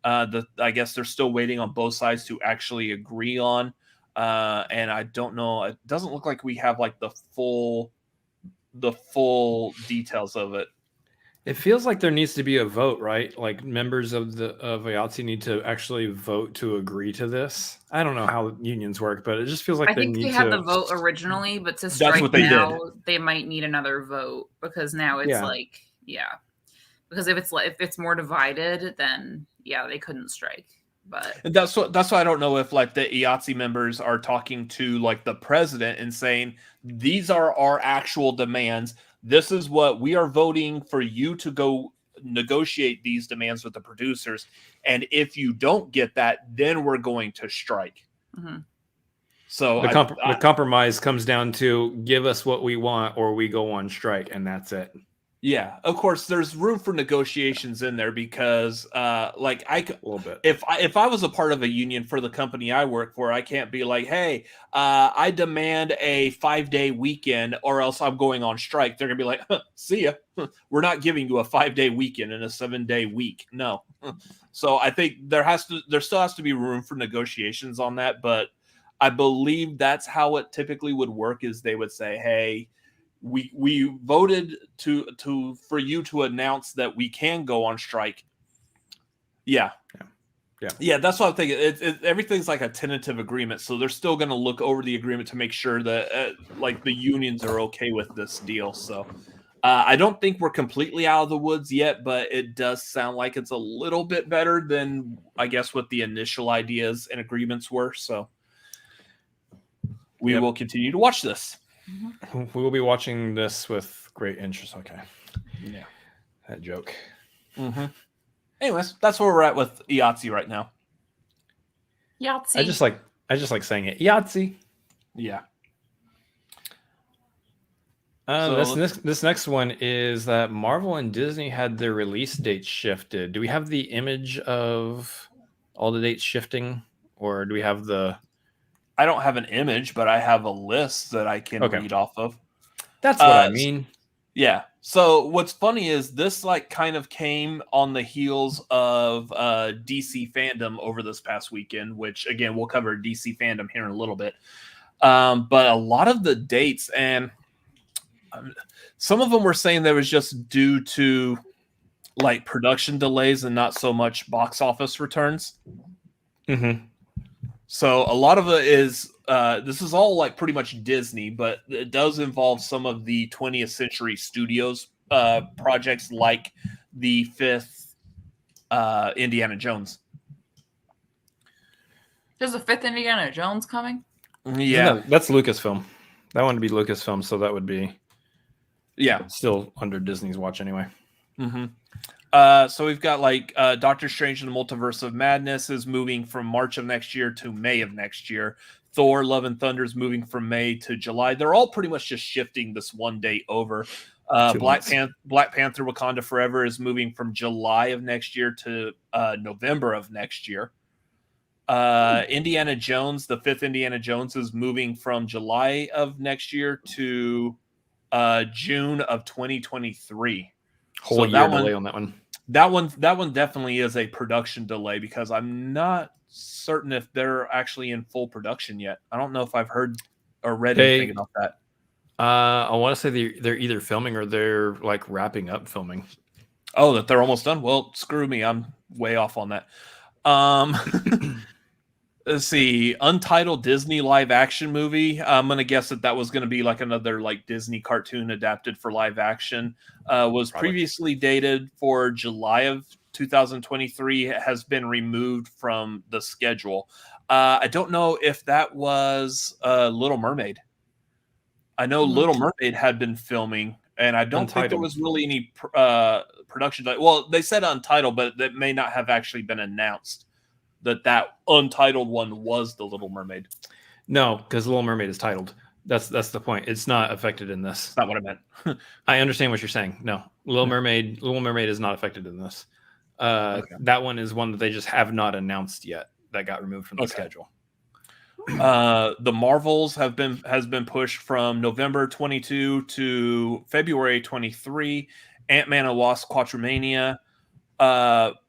that I guess they're still waiting on both sides to actually agree on. And I don't know. It doesn't look like we have like the full details of it. It feels like there needs to be a vote, right? Like members of IATSE need to actually vote to agree to this. I don't know how unions work, but it just feels like I think they had the vote originally, but to strike now, they might need another vote, because now it's because if it's more divided, then they couldn't strike. But and that's why I don't know if like the IATSE members are talking to like the president and saying, these are our actual demands. This is what we are voting for you to go negotiate these demands with the producers. And if you don't get that, then we're going to strike. Mm-hmm. So the compromise comes down to give us what we want or we go on strike, and that's it. Yeah, of course, there's room for negotiations in there because, like, I could, A little bit. if I was a part of a union for the company I work for, I can't be like, hey, I demand a 5-day weekend, or else I'm going on strike. They're gonna be like, see ya. We're not giving you a 5-day weekend and a 7-day week. No. So I think there still has to be room for negotiations on that, but I believe that's how it typically would work. Is they would say, hey, we voted for you to announce that we can go on strike. Yeah. That's what I'm thinking. Everything's like a tentative agreement, so they're still going to look over the agreement to make sure that like the unions are okay with this deal. So I don't think we're completely out of the woods yet, but it does sound like it's a little bit better than, I guess, what the initial ideas and agreements were. So we will continue to watch this. We will be watching this with great interest. Okay. Yeah. That joke. Mm-hmm. Anyways, that's where we're at with IATSE right now. Yahtzee. I just like saying it. Yahtzee. Yeah. This next one is that Marvel and Disney had their release dates shifted. Do we have the image of all the dates shifting, or do we have the? I don't have an image, but I have a list that I can read off of. That's what I mean. Yeah. So what's funny is this like kind of came on the heels of DC Fandome over this past weekend, which again, we'll cover DC Fandome here in a little bit. But a lot of the dates, and some of them were saying that was just due to like production delays and not so much box office returns. Mm-hmm. So a lot of it is this is all like pretty much Disney, but it does involve some of the 20th Century Studios projects, like the 5th Indiana Jones. There's a 5th Indiana Jones coming? Yeah, that's Lucasfilm. That one would be Lucasfilm, so that would be still under Disney's watch anyway. Mm-hmm. So we've got like Doctor Strange and the Multiverse of Madness is moving from March of next year to May of next year. Thor: Love and Thunder is moving from May to July. They're all pretty much just shifting this one date over. Black Panther: Wakanda Forever is moving from July of next year to November of next year. Indiana Jones, the 5th Indiana Jones, is moving from July of next year to June of 2023. Whole year delay on that one. That one definitely is a production delay because I'm not certain if they're actually in full production yet. I don't know if I've heard or read anything about that. I want to say they're either filming or they're like wrapping up filming. Oh, that they're almost done? Well, screw me. I'm way off on that. Let's see. Untitled Disney live action movie. I'm going to guess that was going to be like another like Disney cartoon adapted for live action. Was previously dated for July of 2023. Has been removed from the schedule. I don't know if that was Little Mermaid. I know Little Mermaid had been filming, and I don't think there was really any production. Well, they said Untitled, but that may not have actually been announced that Untitled one was the Little Mermaid. No, because Little Mermaid is titled. That's the point. It's not affected in this. That's not what I meant. I understand what you're saying. No, Little Mermaid is not affected in this. That one is one that they just have not announced yet. That got removed from the schedule. The Marvels has been pushed from November 22 to February 23. Ant-Man and Wasp: Quantumania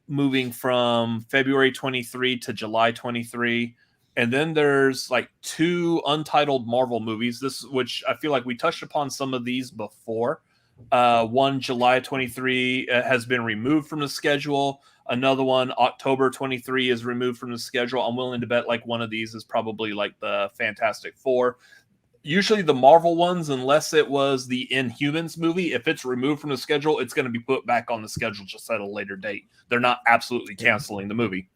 moving from February 23 to July 23. And then there's like 2 untitled Marvel movies, which I feel like we touched upon some of these before. One, July 23, has been removed from the schedule. Another one, October 23, is removed from the schedule. I'm willing to bet like one of these is probably like the Fantastic Four. Usually the Marvel ones, unless it was the Inhumans movie, if it's removed from the schedule, it's going to be put back on the schedule just at a later date. They're not absolutely canceling the movie.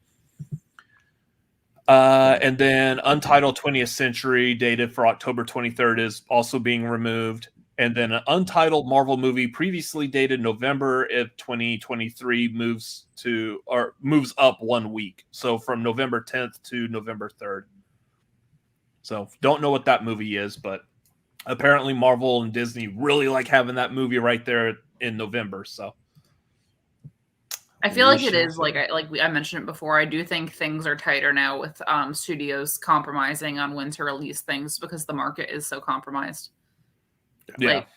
And then Untitled 20th Century, dated for October 23rd, is also being removed. And then an Untitled Marvel movie previously dated November of 2023 moves up 1 week. So from November 10th to November 3rd. So don't know what that movie is, but apparently Marvel and Disney really like having that movie right there in November. So I feel We like it shall is see. like I mentioned it before. I do think things are tighter now with studios compromising on when to release things because the market is so compromised. yeah, Like,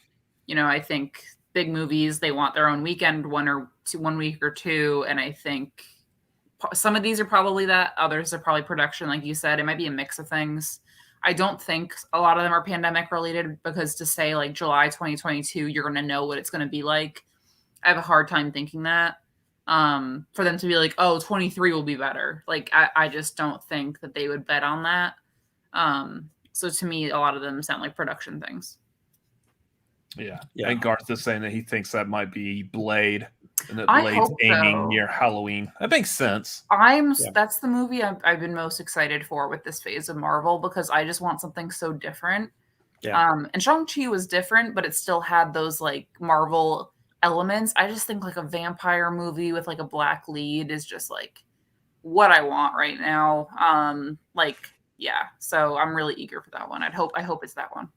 I think big movies, they want their own weekend, 1 week or two, and I think some of these are probably that. Others are probably production, like you said. It might be a mix of things. I don't think a lot of them are pandemic related because to say like July 2022, you're going to know what it's going to be like. I have a hard time thinking that. For them to be like, oh, 23 will be better. Like, I just don't think that they would bet on that. So to me, a lot of them sound like production things. yeah. Yeah. And Garth is saying that he thinks that might be Blade, and that I Blade's hope aiming so. near Halloween. That makes sense. That's the movie I've been most excited for with this phase of Marvel because I just want something so different. Yeah. And Shang-Chi was different, but it still had those like Marvel elements. I just think like a vampire movie with like a black lead is just like what I want right now. So I'm really eager for that one. I hope it's that one.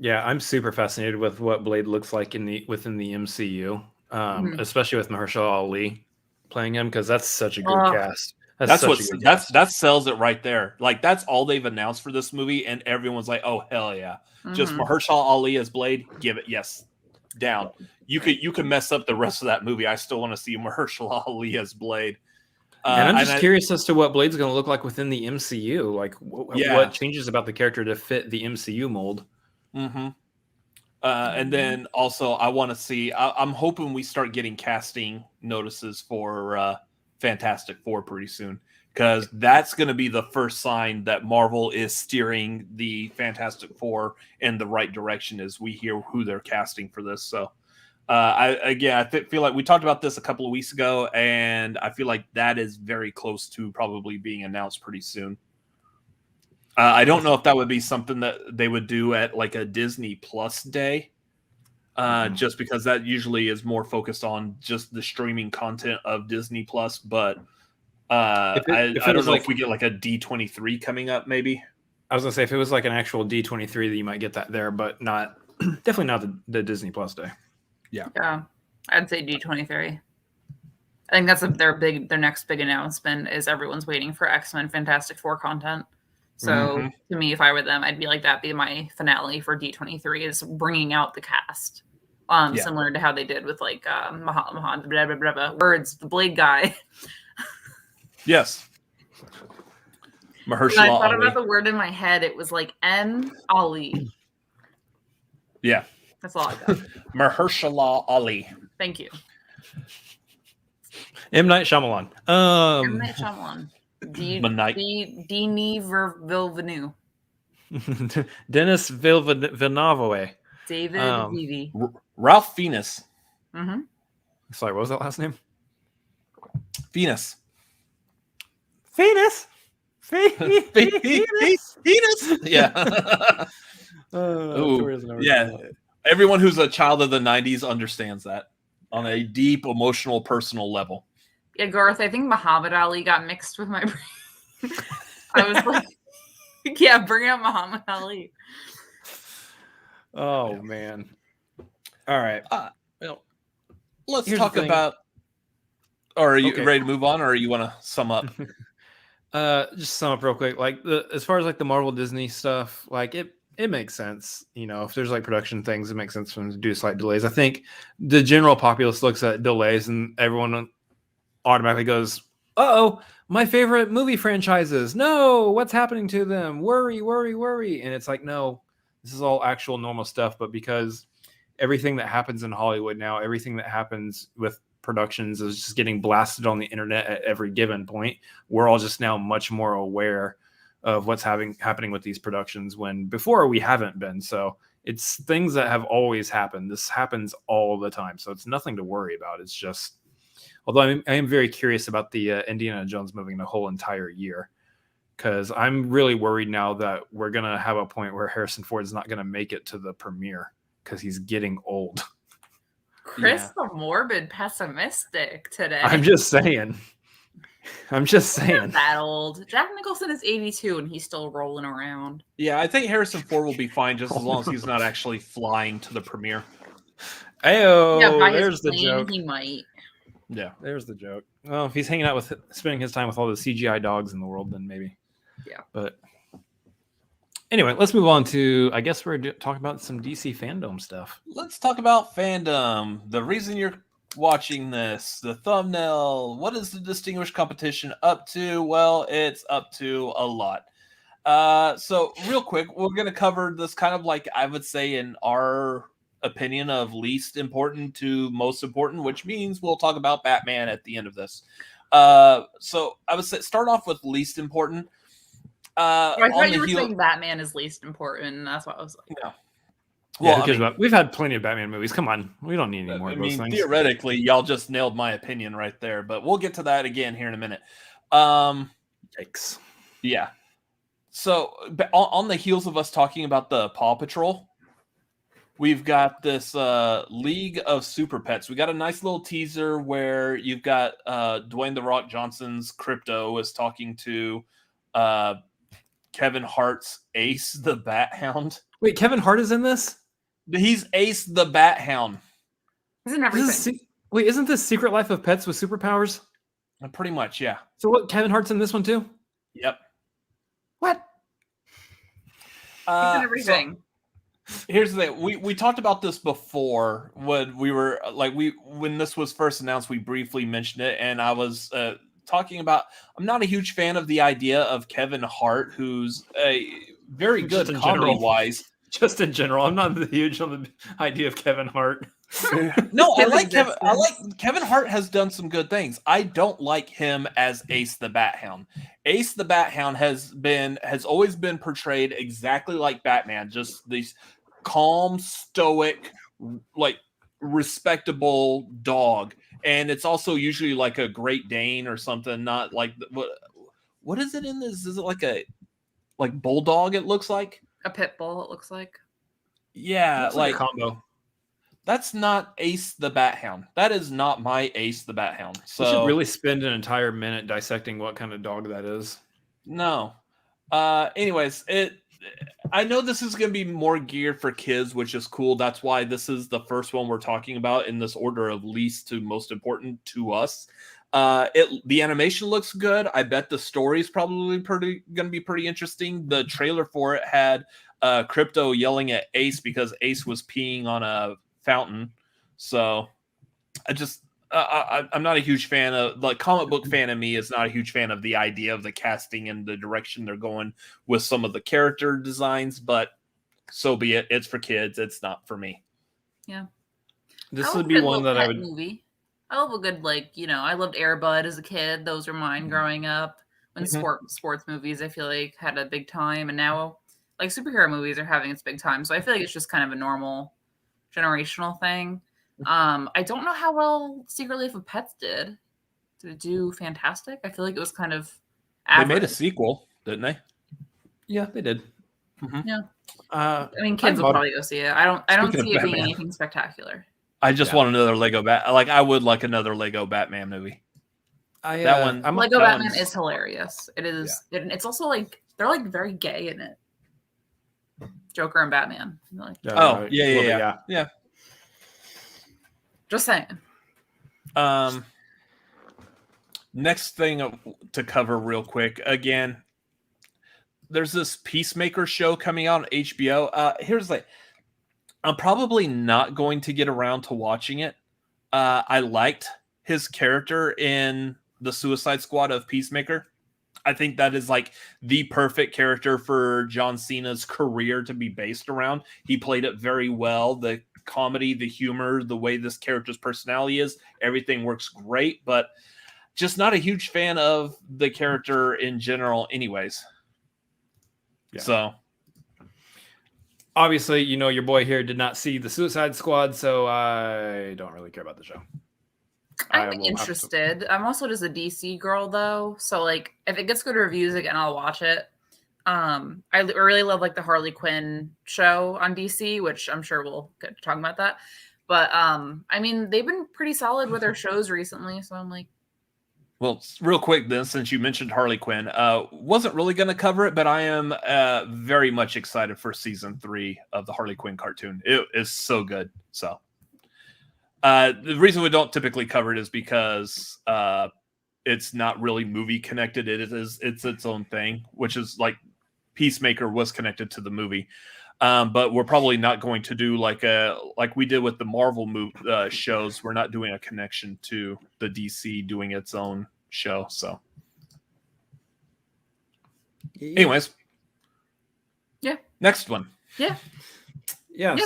Yeah, I'm super fascinated with what Blade looks like within the MCU, especially with Mahershala Ali playing him because that's such a good cast. That's that sells it right there. Like that's all they've announced for this movie, and everyone's like, "Oh hell yeah!" Just Mahershala Ali as Blade, give it yes, down. You could mess up the rest of that movie. I still want to see Mahershala Ali as Blade. And I'm just curious as to what Blade's going to look like within the MCU. Like, what changes about the character to fit the MCU mold? Mm-hmm. And then also, I want to see. I'm hoping we start getting casting notices for Fantastic Four pretty soon, because that's going to be the first sign that Marvel is steering the Fantastic Four in the right direction as we hear who they're casting for this. So, I feel like we talked about this a couple of weeks ago, and I feel like that is very close to probably being announced pretty soon. I don't know if that would be something that they would do at like a Disney Plus day, just because that usually is more focused on just the streaming content of Disney Plus. But I don't know if we get like a D23 coming up, maybe. I was gonna say if it was like an actual D23, that you might get that there, but not definitely not the Disney Plus day. Yeah, I'd say D23. I think that's their next big announcement is everyone's waiting for X-Men Fantastic Four content. So to me, if I were them, I'd be like, that'd be my finale for D23 is bringing out the cast. Similar to how they did with like the Blade guy. Yes. Mahershala When I thought Ali. about the word in my head, it was like M. Ali. Yeah. That's all I got. Mahershala Ali. Thank you. M. Night Shyamalan. M. Night Shyamalan. Denis Villeneuve. Dennis Villeneuve. David Vivi. Ralph Fiennes. Mm-hmm. Sorry, what was that last name? Venus. Venus. Yeah. Yeah. Everyone who's a child of the 90s understands that on a deep, emotional, personal level. Yeah, Garth, I think Muhammad Ali got mixed with my brain. I was like, yeah, bring out Muhammad Ali. Oh, man. All right. Let's talk about... Or are you ready to move on, or you want to sum up? Just sum up real quick. Like as far as like the Marvel Disney stuff, like it makes sense. You know, if there's like production things, it makes sense for them to do slight delays. I think the general populace looks at delays and everyone automatically goes, "Uh-oh, my favorite movie franchises. No, what's happening to them? Worry, worry, worry." And it's like, no, this is all actual normal stuff. But because everything that happens in Hollywood now, everything that happens with productions is just getting blasted on the internet at every given point, we're all just now much more aware of what's happening with these productions when before we haven't been. So it's things that have always happened. This happens all the time. So it's nothing to worry about. It's just, although I am very curious about the Indiana Jones movie in the whole entire year, because I'm really worried now that we're going to have a point where Harrison Ford is not going to make it to the premiere because he's getting old. Chris, the morbid pessimistic today. I'm just saying. Not that old. Jack Nicholson is 82 and he's still rolling around. Yeah, I think Harrison Ford will be fine just as long as he's not actually flying to the premiere. Ayo, Yeah, by there's his the plane, joke. he might. Yeah, there's the joke. Well, if he's hanging out with, spending his time with all the CGI dogs in the world, then maybe. Yeah. But anyway, let's move on to, I guess we're talking about some DC Fandome stuff. Let's talk about fandom. The reason you're watching this, the thumbnail. What is the distinguished competition up to? Well, it's up to a lot. So real quick, we're going to cover this kind of like, I would say, in our opinion of least important to most important, which means we'll talk about Batman at the end of this. So I would say start off with least important. I thought you were saying Batman is least important. And that's what I was like. No. Well, we've had plenty of Batman movies. Come on, we don't need any more of those things. Theoretically, y'all just nailed my opinion right there, but we'll get to that again here in a minute. Yikes. Yeah. So on the heels of us talking about the Paw Patrol, we've got this League of Super Pets. We got a nice little teaser where you've got Dwayne "The Rock" Johnson's Crypto is talking to Kevin Hart's Ace the Bat Hound. Wait, Kevin Hart is in this? He's Ace the Bat Hound. He's in everything. Wait, isn't this Secret Life of Pets with superpowers? Pretty much, yeah. So what? Kevin Hart's in this one too? Yep. What? He's in everything. So here's the thing. We talked about this before when we were when this was first announced. We briefly mentioned it, and I was talking about. I'm not a huge fan of the idea of Kevin Hart, who's a very good comedy wise. Just in general, I'm not huge on the idea of Kevin Hart. No, I like Kevin. Kevin Hart has done some good things. I don't like him as Ace the Bat Hound. Ace the Bat Hound has always been portrayed exactly like Batman, just these calm, stoic, like respectable dog. And it's also usually like a Great Dane or something, not like what is it in this? Is it like a bulldog? It looks like a pit bull. It looks like. Yeah, like a combo. That's not Ace the Bat Hound. That is not my Ace the Bat Hound. So we should really spend an entire minute dissecting what kind of dog that is. No. Anyways, I know this is going to be more geared for kids, which is cool. That's why this is the first one we're talking about in this order of least to most important to us. The animation looks good. I bet the story is probably going to be pretty interesting. The trailer for it had Crypto yelling at Ace because Ace was peeing on a fountain. So I'm not a huge fan of, like, comic book fan of me is not a huge fan of the idea of the casting and the direction they're going with some of the character designs, but so be it. It's for kids. It's not for me. Yeah. This would be one that I would movie. I love a good, I loved Air Bud as a kid. Those were mine growing up. When sports movies, I feel like, had a big time, and now like superhero movies are having its big time. So I feel like it's just kind of a normal generational thing. I don't know how well Secret Life of Pets did. Did it do fantastic? I feel like it was kind of average. They made a sequel, didn't they? Yeah, they did. Mm-hmm. Yeah. I mean, kids will probably go see it. I don't see it being anything spectacular. I just want another Lego I would like another Lego Batman movie. Lego Batman is hilarious. It is. Yeah. It's also like they're like very gay in it. Joker and Batman. Yeah. Just saying. Next thing to cover real quick. Again, there's this Peacemaker show coming out on HBO. Here's I'm probably not going to get around to watching it. I liked his character in the Suicide Squad of Peacemaker. I think that is like the perfect character for John Cena's career to be based around. He played it very well. The comedy, the humor, the way this character's personality is, everything works great, but just not a huge fan of the character in general anyways. Yeah. So obviously, your boy here did not see the Suicide Squad, so I don't really care about the show. I'm interested. I'm also just a DC girl, though. So, if it gets good reviews again, I'll watch it. I really love, the Harley Quinn show on DC, which I'm sure we'll get to talking about that. But, I mean, they've been pretty solid with their shows recently, so I'm like... Well, real quick then, since you mentioned Harley Quinn, wasn't really going to cover it, but I am very much excited for season 3 of the Harley Quinn cartoon. It is so good. So, The reason we don't typically cover it is because it's not really movie connected. It's its own thing, which is like Peacemaker was connected to the movie. But we're probably not going to do like we did with the Marvel shows. We're not doing a connection to the DC doing its own show. So, anyways, yeah. Next one. Yeah.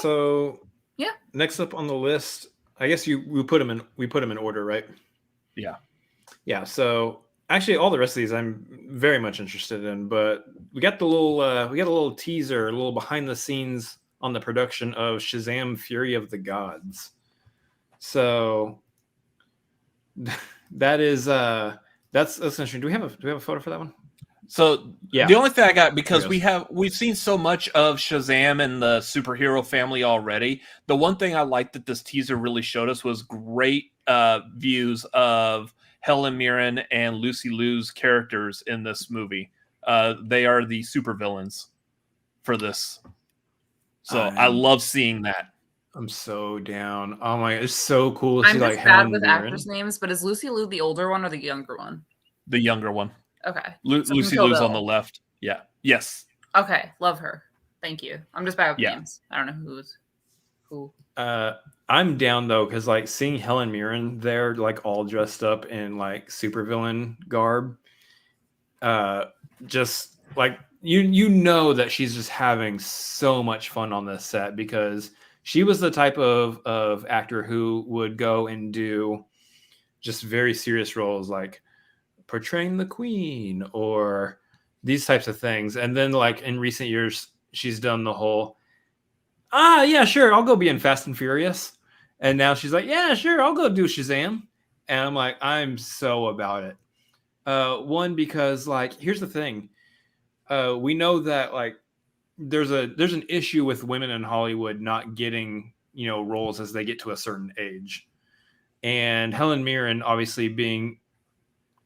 So yeah. Next up on the list, I guess we put them in order, right? Yeah. Yeah. So actually, all the rest of these I'm very much interested in, but we got a little teaser, a little behind the scenes on the production of Shazam: Fury of the Gods. So that's interesting. Do we have a photo for that one? So yeah, the only thing I got, because we've seen so much of Shazam and the superhero family already. The one thing I liked that this teaser really showed us was great views of Helen Mirren and Lucy Liu's characters in this movie. They are the supervillains for this. So I love seeing that. I'm so down. Oh my, it's so cool to see I'm like just bad Helen with Mirren. actors' names, but is Lucy Liu the older one or the younger one? The younger one. Okay. Lucy Liu's on the left. Yeah. Yes. Okay. Love her. Thank you. I'm just bad with Yeah. names. I don't know who's who. I'm down though, because like seeing Helen Mirren there, like all dressed up in like supervillain garb, just like you know that she's just having so much fun on this set, because she was the type of actor who would go and do just very serious roles like portraying the Queen or these types of things. And then like in recent years, she's done the whole, yeah, sure, I'll go be in Fast and Furious. And now she's like, yeah, sure, I'll go do Shazam. And I'm like, I'm so about it. One, because like, here's the thing. We know that like there's an issue with women in Hollywood not getting, roles as they get to a certain age. And Helen Mirren, obviously being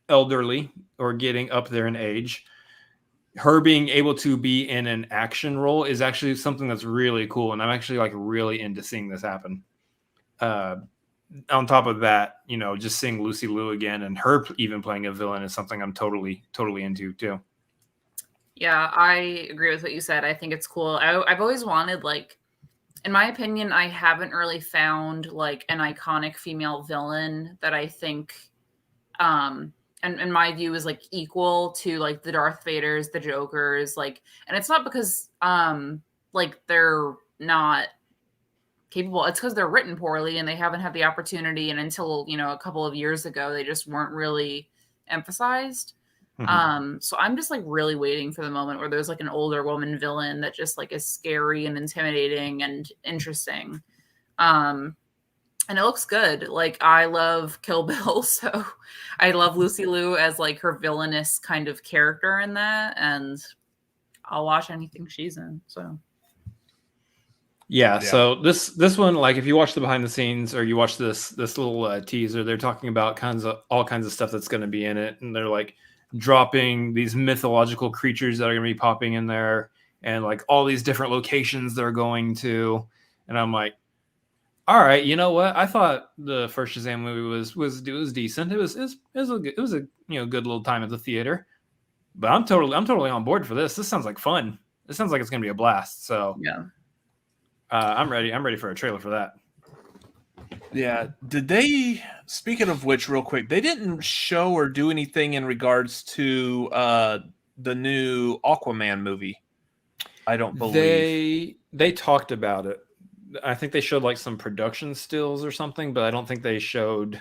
elderly or getting up there in age, her being able to be in an action role is actually something that's really cool. And I'm actually like really into seeing this happen. On top of that, just seeing Lucy Liu again and her even playing a villain is something I'm totally into too. Yeah, I agree with what you said. I think it's cool. I've always wanted, like, in my opinion, I haven't really found like an iconic female villain that I think, and in my view is like equal to like the Darth Vaders, the Jokers, like, and it's not because like they're not capable. It's because they're written poorly and they haven't had the opportunity. And until, a couple of years ago, they just weren't really emphasized. Mm-hmm. So I'm just like really waiting for the moment where there's like an older woman villain that just like is scary and intimidating and interesting. And it looks good. Like, I love Kill Bill, so I love Lucy Liu as like her villainous kind of character in that, and I'll watch anything she's in. So yeah. So this one, like, if you watch the behind the scenes or you watch this little teaser, they're talking about all kinds of stuff that's going to be in it, and they're like dropping these mythological creatures that are going to be popping in there, and like all these different locations they're going to, and I'm like, all right, you know what? I thought the first Shazam movie was decent. It was a good little time at the theater. But I'm totally on board for this. This sounds like fun. This sounds like it's gonna be a blast. So yeah, I'm ready. I'm ready for a trailer for that. Yeah. Did they? Speaking of which, real quick, they didn't show or do anything in regards to the new Aquaman movie. I don't believe they talked about it. I think they showed like some production stills or something, but I don't think they showed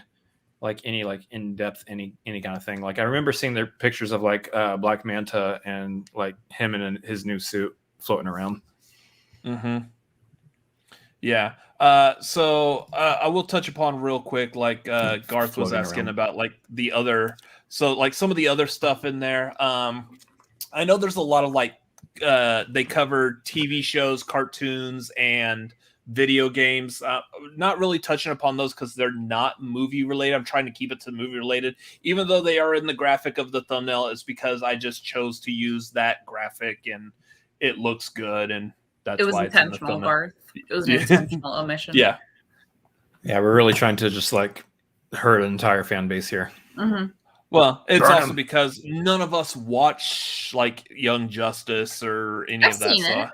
like any like in-depth any kind of thing. Like I remember seeing their pictures of like Black Manta and like him in his new suit floating around. Mm-hmm. Yeah. So I will touch upon real quick, like Garth was asking about like the other, so like some of the other stuff in there. I know there's a lot of like they cover TV shows, cartoons, and video games. Not really touching upon those because they're not movie related. I'm trying to keep it to movie related, even though they are in the graphic of the thumbnail. It's because I just chose to use that graphic and it looks good, and that's it was why intentional, it's in the Garth. It was an intentional omission. Yeah. Yeah, we're really trying to just like hurt an entire fan base here. Mm-hmm. Well, it's Burn also 'em. because none of us watch like Young Justice or any I've of that. seen So it.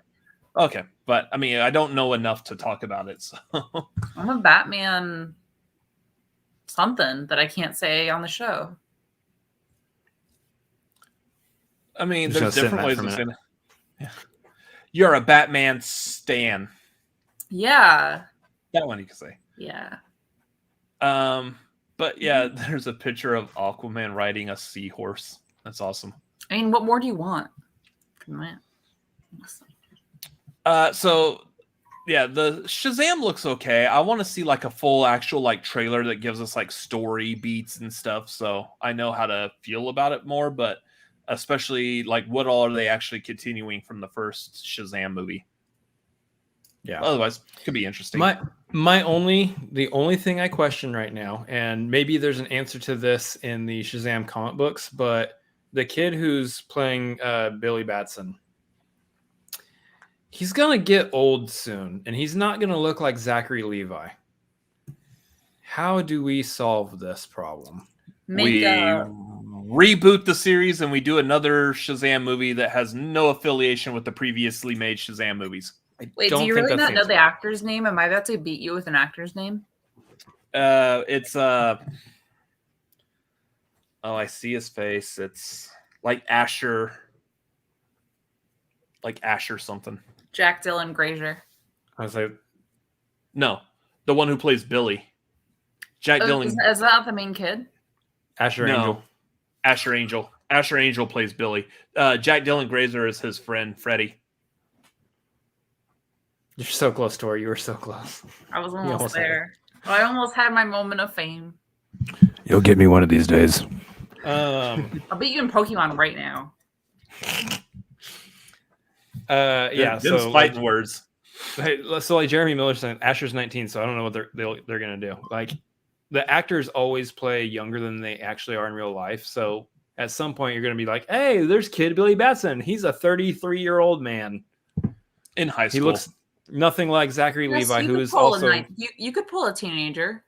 okay, but I mean, I don't know enough to talk about it. So I'm a Batman something that I can't say on the show. I mean, Just there's gonna sit in different that ways for a of minute. saying it. Yeah. You're a Batman stan. Yeah. That one you can say. Yeah. But yeah, there's a picture of Aquaman riding a seahorse. That's awesome. I mean, what more do you want from that? So yeah, the Shazam looks okay. I want to see like a full actual like trailer that gives us like story beats and stuff, so I know how to feel about it more, but especially like what all are they actually continuing from the first Shazam movie? Yeah. Otherwise, it could be interesting. The only thing I question right now, and maybe there's an answer to this in the Shazam comic books, but the kid who's playing Billy Batson, he's gonna get old soon, and he's not gonna look like Zachary Levi. How do we solve this problem? We reboot the series and we do another Shazam movie that has no affiliation with the previously made Shazam movies. Wait, do you really not know the actor's name? Am I about to beat you with an actor's name? It's oh, I see his face. It's like Asher something. Jack Dylan Grazer. I was like, No, the one who plays Billy. Jack Dylan. Is that the main kid? Asher Angel. Asher Angel. Asher Angel plays Billy. Jack Dylan Grazer is his friend, Freddie. You're so close, Tori. You were so close. I was almost there. I almost had my moment of fame. You'll get me one of these days. I'll beat you in Pokemon right now. Yeah. So fighting words. So like Jeremy Miller saying, Asher's 19, so I don't know what they're gonna do. Like the actors always play younger than they actually are in real life. So at some point you're gonna be like, hey, there's kid Billy Batson. He's a 33-year-old man in high school. He looks nothing like Zachary Levi, who is also you could pull a teenager.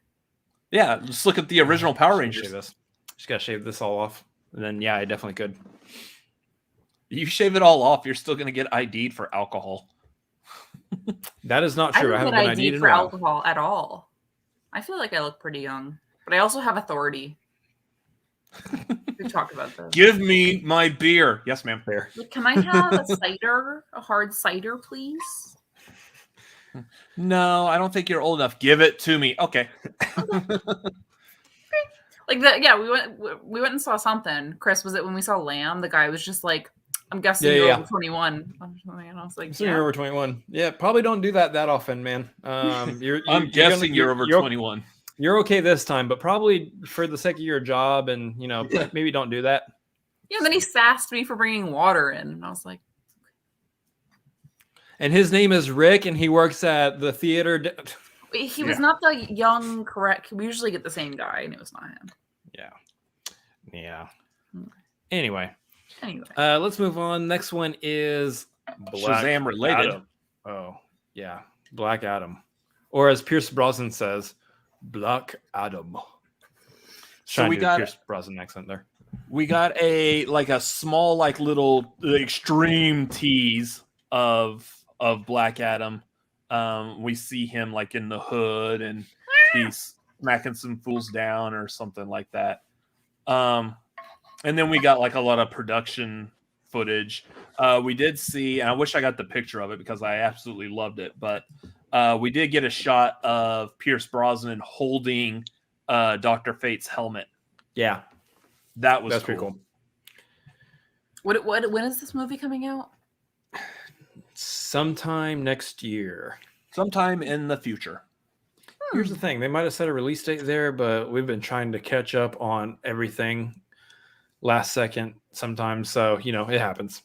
Yeah, just look at the original Power Rangers. Just gotta shave this all off, and then yeah, I definitely could. You shave it all off, you're still gonna get ID'd for alcohol. That is not true. I haven't been ID'd for alcohol at all. I feel like I look pretty young, but I also have authority. We've talked about this. Give me my beer. Yes, ma'am. Fair. Can I have a cider, a hard cider, please? No, I don't think you're old enough. Give it to me. Okay. Like that, yeah. We went and saw something. Chris, was it when we saw Lamb? The guy was just like, "I'm guessing you're over 21." And I was like, "You're over 21." Yeah, probably don't do that often, man. I'm guessing you're over 21. You're okay this time, but probably for the sake of your job, and maybe don't do that. Yeah. And then he sassed me for bringing water in, and I was like. And his name is Rick, and he works at the theater. He was not the young, correct. We usually get the same guy, and it was not him. Yeah. Anyway, Anyway, let's move on. Next one is Shazam related. Adam. Oh, yeah, Black Adam, or as Pierce Brosnan says, Black Adam. So we got Pierce Brosnan accent there. We got a small little extreme tease of Black Adam. We see him in the hood and he's smacking some fools down or something like that. And then we got a lot of production footage. We did see, and I wish I got the picture of it because I absolutely loved it, but we did get a shot of Pierce Brosnan holding Dr. Fate's helmet. Yeah. That's pretty cool. When is this movie coming out? Sometime next year. Sometime in the future. Here's the thing. They might have set a release date there, but we've been trying to catch up on everything last second sometimes. So, it happens.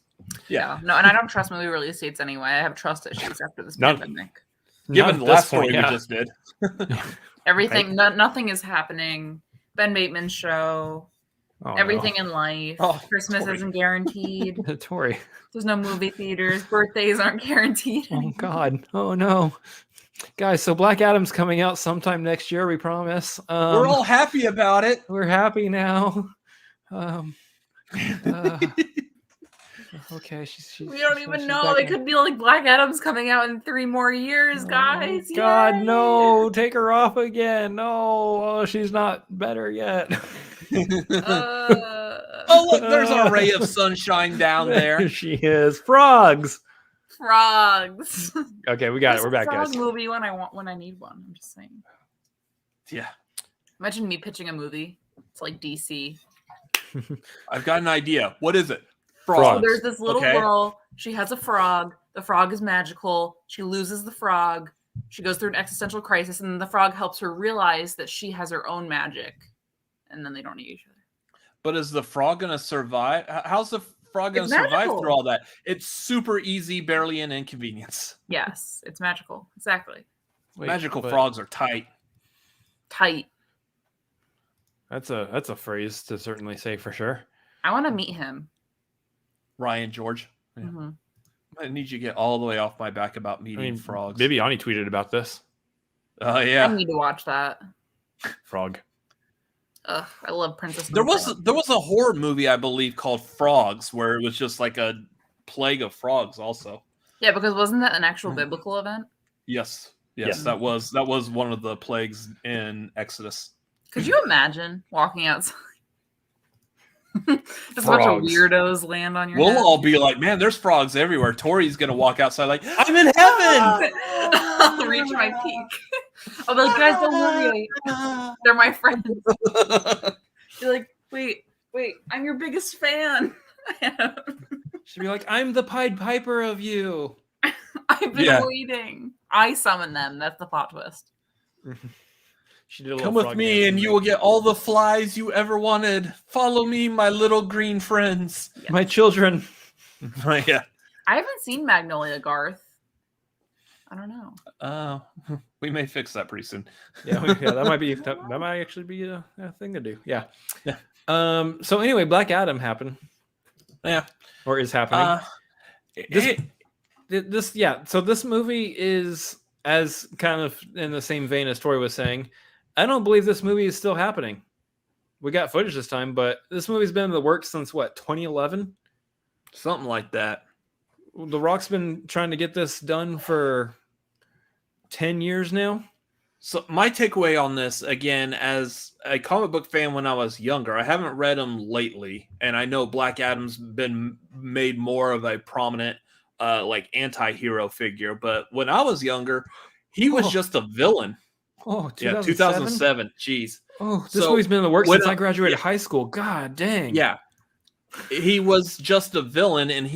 Yeah. No, and I don't trust movie release dates anyway. I have trust issues after this pandemic. Given the last story we just did. Everything, nothing is happening. Ben Bateman's show. Oh, everything in life. Christmas isn't guaranteed. Tori. There's no movie theaters. Birthdays aren't guaranteed. Oh, God. Oh, no. Guys, so Black Adam's coming out sometime next year, we promise. We're all happy about it. We're happy now. Okay, we don't even know. It could be like Black Adam's coming out in 3 more years, guys. God, Yay! no! Take her off again. No, oh, she's not better yet. Oh, look, there's a ray of sunshine down there. She is. Frogs. Okay, we got it. We're back, guys. Movie when I need one. I'm just saying. Yeah. Imagine me pitching a movie. It's like DC. I've got an idea. What is it? So there's this little girl. She has a frog. The frog is magical. She loses the frog. She goes through an existential crisis, and the frog helps her realize that she has her own magic. And then they don't need each other. But is the frog going to survive? How's the frog going to survive through all that? It's super easy, barely an inconvenience. Yes, it's magical. Exactly. Magical frogs are tight. That's a phrase to certainly say for sure. I want to meet him. Ryan George. Yeah. Mm-hmm. I need you to get all the way off my back about meeting frogs. Bibiani tweeted about this. Yeah. I need to watch that. Frog. Ugh, I love Princess. There was a horror movie, I believe, called Frogs, where it was just like a plague of frogs also. Yeah, because wasn't that an actual biblical event? Yes. That was one of the plagues in Exodus. Could you imagine walking outside? Just a bunch of weirdos land on your head. We'll all be like, man, there's frogs everywhere. Tori's gonna walk outside like, I'm in heaven. I'll reach my peak. I'll be like, guys, don't worry. They're my friends. You're like, wait, I'm your biggest fan. She'd be like, I'm the Pied Piper of you. I've been waiting. I summon them. That's the plot twist. She did a Come with me and you will get all the flies you ever wanted. Follow me, my little green friends. Yes. My children. Yeah. I haven't seen Magnolia, Garth. I don't know. We may fix that pretty soon. Yeah, that might actually be a thing to do. Yeah. So anyway, Black Adam happened. Yeah. Or is happening. So this movie is, as kind of in the same vein as Tori was saying, I don't believe this movie is still happening. We got footage this time, but this movie's been in the works since what, 2011? Something like that. The Rock's been trying to get this done for 10 years now. So my takeaway on this, again, as a comic book fan when I was younger, I haven't read them lately, and I know Black Adam's been made more of a prominent like anti-hero figure, but when I was younger, he was just a villain. Oh, 2007. Jeez. Oh, this movie's been in the works since I graduated high school. God dang. Yeah. He was just a villain, and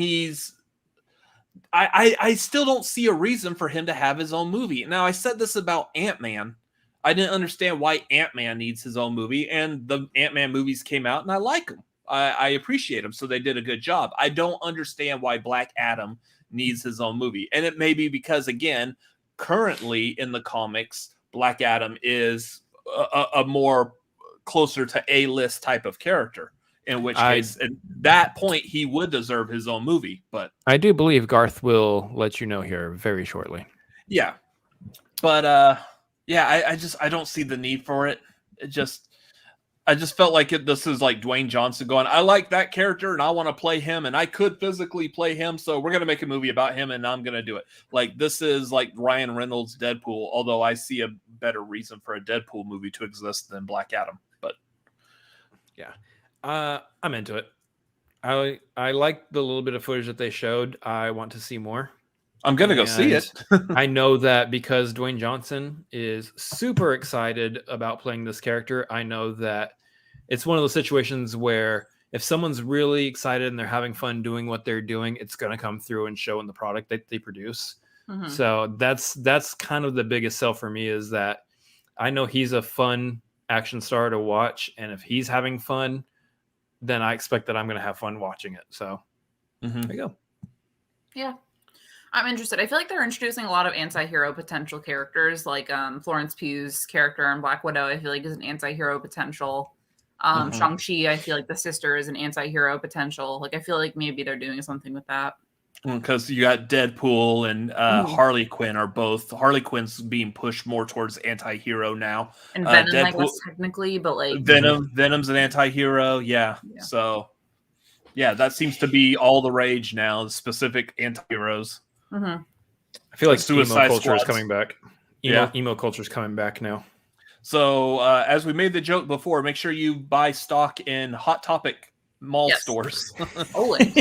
I still don't see a reason for him to have his own movie. Now, I said this about Ant-Man. I didn't understand why Ant-Man needs his own movie, and the Ant-Man movies came out, and I like them. I appreciate them, so they did a good job. I don't understand why Black Adam needs his own movie. And it may be because, again, currently in the comics, Black Adam is a more closer to A-list type of character. In which case, at that point, he would deserve his own movie. But I do believe Garth will let you know here very shortly. Yeah. But, I don't see the need for it. I just felt like this is like Dwayne Johnson going, I like that character and I want to play him and I could physically play him. So we're going to make a movie about him and I'm going to do it. Like, this is like Ryan Reynolds' Deadpool, although I see a better reason for a Deadpool movie to exist than Black Adam. But yeah, I'm into it. I like the little bit of footage that they showed. I want to see more. I'm going to go see it. I know that because Dwayne Johnson is super excited about playing this character. I know that it's one of those situations where if someone's really excited and they're having fun doing what they're doing, it's going to come through and show in the product that they produce. Mm-hmm. So that's kind of the biggest sell for me, is that I know he's a fun action star to watch. And if he's having fun, then I expect that I'm going to have fun watching it. So there you go. Yeah. I'm interested. I feel like they're introducing a lot of anti-hero potential characters, like Florence Pugh's character in Black Widow, I feel like is an anti-hero potential. Shang-Chi, I feel like the sister is an anti-hero potential. Like, I feel like maybe they're doing something with that. Because you got Deadpool and Harley Quinn are both. Harley Quinn's being pushed more towards anti-hero now. And Venom, I Deadpool, guess, technically, but like Venom's an anti-hero. Yeah. So, yeah, that seems to be all the rage now. The specific anti-heroes. Mm-hmm. I feel like Suicide emo culture is Squads. coming back. Emo culture is coming back now. So, as we made the joke before, make sure you buy stock in Hot Topic mall stores. Always.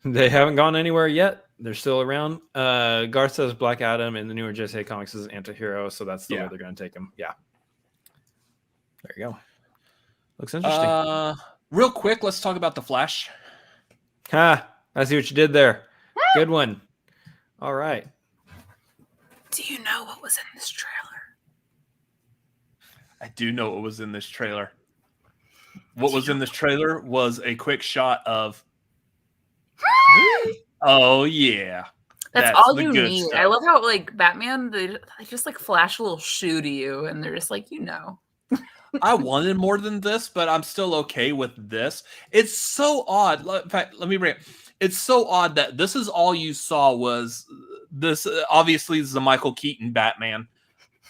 They haven't gone anywhere yet. They're still around. Garth says Black Adam in the newer JSA comics is an anti-hero, so that's the way they're going to take him. Yeah. There you go. Looks interesting. Real quick, let's talk about The Flash. I see what you did there. Good one. All right. Do you know what was in this trailer? I do know what was in this trailer. What was in this trailer was a quick shot of oh yeah. That's all the you good need. stuff. I love how like Batman, they just like flash a little shoe to you and they're just like, I wanted more than this, but I'm still okay with this. It's so odd. In fact, let me bring it. It's so odd that this is all you saw was this. Obviously, this is a Michael Keaton Batman.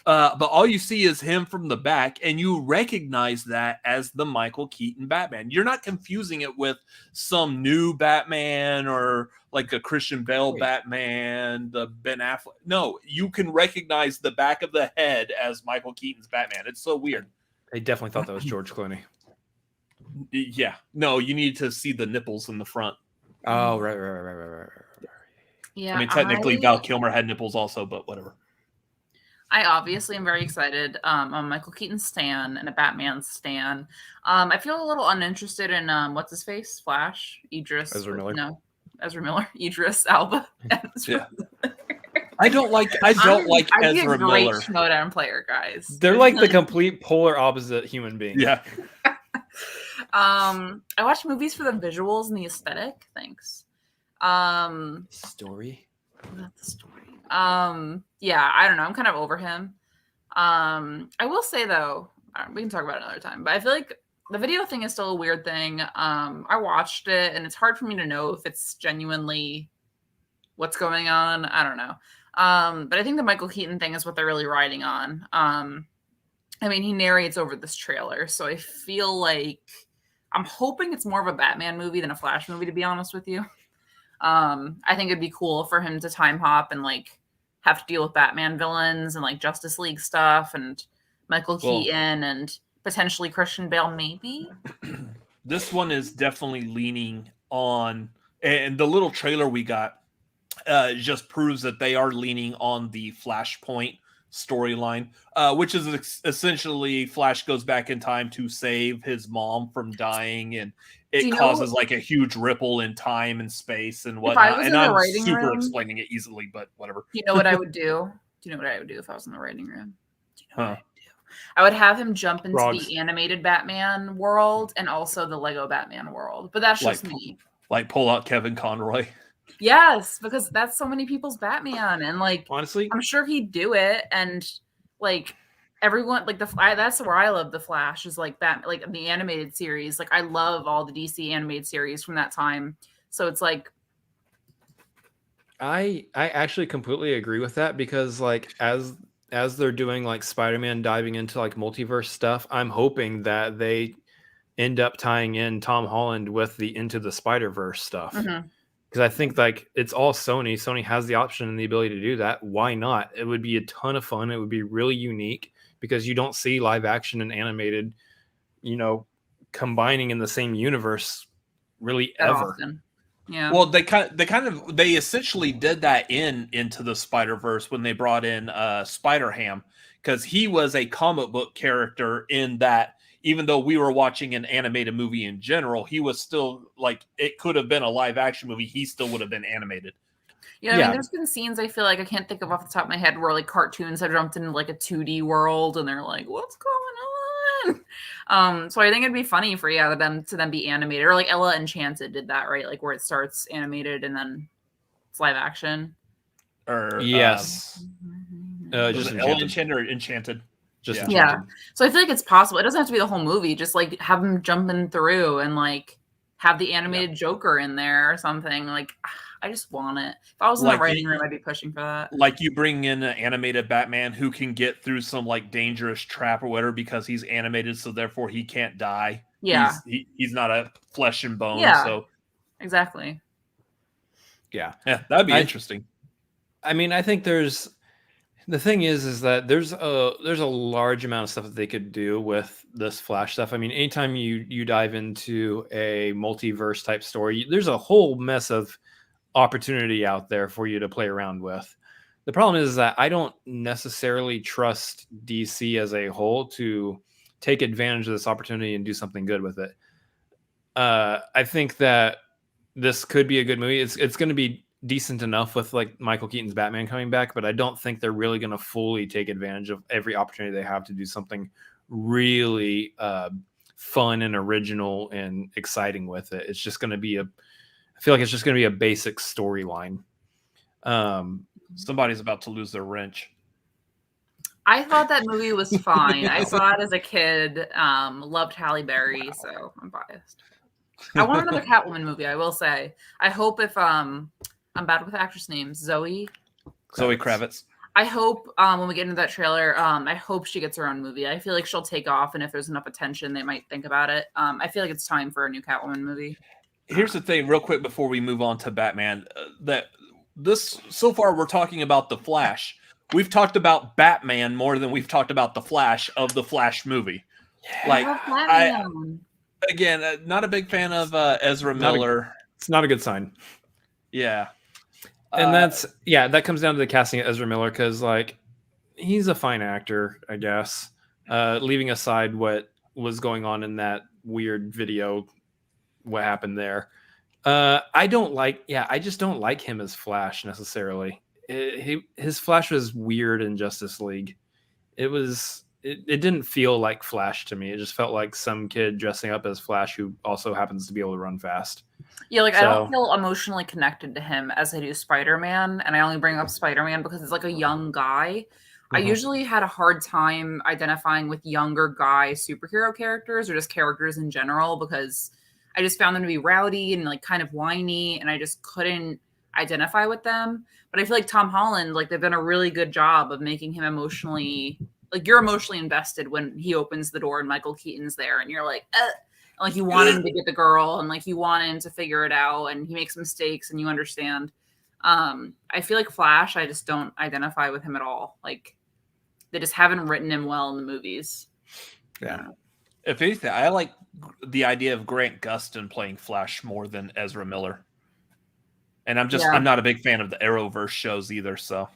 But all you see is him from the back, and you recognize that as the Michael Keaton Batman. You're not confusing it with some new Batman or like a Christian Bale Batman, the Ben Affleck. No, you can recognize the back of the head as Michael Keaton's Batman. It's so weird. They definitely thought that was George Clooney. Yeah. No, you need to see the nipples in the front. Oh, right. Yeah. I mean, technically, Val Kilmer had nipples also, but whatever. I obviously am very excited. I'm a Michael Keaton stan and a Batman stan. I feel a little uninterested in what's his face, Flash, Ezra Miller. Ezra Miller, Idris Elba. Yeah. I don't like Ezra Miller. Great Showdown player, guys. They're like the complete polar opposite human beings. Yeah. I watch movies for the visuals and the aesthetic. Thanks. Story. Not the story. Yeah, I don't know. I'm kind of over him. I will say though, we can talk about it another time, but I feel like the video thing is still a weird thing. I watched it and it's hard for me to know if it's genuinely what's going on. I don't know. But I think the Michael Keaton thing is what they're really riding on. I mean, he narrates over this trailer, so I feel like I'm hoping it's more of a Batman movie than a Flash movie, to be honest with you. I think it'd be cool for him to time hop and like have to deal with Batman villains and like Justice League stuff and Michael Keaton and potentially Christian Bale, maybe. This one is definitely leaning on, and the little trailer we got just proves that they are leaning on the Flashpoint storyline, which is essentially Flash goes back in time to save his mom from dying, and it causes like a huge ripple in time and space and whatnot. And I'm super explaining it easily, but whatever. You know what I would do? Do you know what I would do if I was in the writing room? Do you know what I would do? I would have him jump into the animated Batman world and also the Lego Batman world. But that's just me. Like pull out Kevin Conroy. Yes, because that's so many people's Batman, and like honestly, I'm sure he'd do it, and like everyone, like that's where I love the Flash is like like the animated series. Like I love all the DC animated series from that time, so it's like I actually completely agree with that because like as they're doing like Spider-Man diving into like multiverse stuff, I'm hoping that they end up tying in Tom Holland with the Into the Spider-Verse stuff. Mm-hmm. Because I think like it's all Sony. Sony has the option and the ability to do that. Why not? It would be a ton of fun. It would be really unique because you don't see live action and animated, combining in the same universe really that ever. Often. Yeah. Well, they essentially did that Into the Spider-Verse when they brought in Spider-Ham, because he was a comic book character in that. Even though we were watching an animated movie in general, he was still like, it could have been a live action movie. He still would have been animated. Yeah, I mean, there's been scenes I feel like I can't think of off the top of my head where like cartoons have jumped into like a 2D world and they're like, what's going on? So I think it'd be funny for them to then be animated, or like Ella Enchanted did that, right? Like where it starts animated and then it's live action. Or yes, just Ella Enchanted or Enchanted. Yeah. So I feel like it's possible. It doesn't have to be the whole movie. Just like have them jumping through and like have the animated Joker in there or something. Like, I just want it. If I was in the writing room, I'd be pushing for that. Like you bring in an animated Batman who can get through some like dangerous trap or whatever because he's animated, so therefore he can't die. Yeah. He's not a flesh and bone. Yeah. So exactly. Yeah, that'd be interesting. I mean, I think the thing is that there's a large amount of stuff that they could do with this Flash stuff. I mean, anytime you dive into a multiverse type story, there's a whole mess of opportunity out there for you to play around with. The problem is that I don't necessarily trust DC as a whole to take advantage of this opportunity and do something good with it. I think that this could be a good movie. It's going to be decent enough with like Michael Keaton's Batman coming back, but I don't think they're really going to fully take advantage of every opportunity they have to do something really fun and original and exciting with it. It's just going to be I feel like it's just going to be a basic storyline. Somebody's about to lose their wrench. I thought that movie was fine. I saw it as a kid. Loved Halle Berry, so I'm biased. I want another Catwoman movie, I will say. I hope if I'm bad with actress names, Zoe Kravitz. I hope when we get into that trailer, I hope she gets her own movie. I feel like she'll take off, and if there's enough attention, they might think about it. I feel like it's time for a new Catwoman movie. Here's the thing, real quick, before we move on to Batman, so far we're talking about the Flash. We've talked about Batman more than we've talked about the Flash of the Flash movie. Yeah. Again, not a big fan of Ezra Miller. It's not a good sign. Yeah. And that comes down to the casting of Ezra Miller, because like he's a fine actor, I guess. Leaving aside what was going on in that weird video, what happened there. I just don't like him as Flash necessarily. His Flash was weird in Justice League. It didn't feel like Flash to me. It just felt like some kid dressing up as Flash who also happens to be able to run fast. Yeah, I don't feel emotionally connected to him as I do Spider-Man, and I only bring up Spider-Man because it's like a young guy. Mm-hmm. I usually had a hard time identifying with younger guy superhero characters or just characters in general because I just found them to be rowdy and like kind of whiny, and I just couldn't identify with them. But I feel like Tom Holland, like they've done a really good job of making him emotionally, like you're emotionally invested when he opens the door and Michael Keaton's there, and you're like, like you want him to get the girl, and like you want him to figure it out, and he makes mistakes, and you understand. I feel like Flash, I just don't identify with him at all. Like they just haven't written him well in the movies. Yeah. If anything, I like the idea of Grant Gustin playing Flash more than Ezra Miller. And I'm not a big fan of the Arrowverse shows either. So,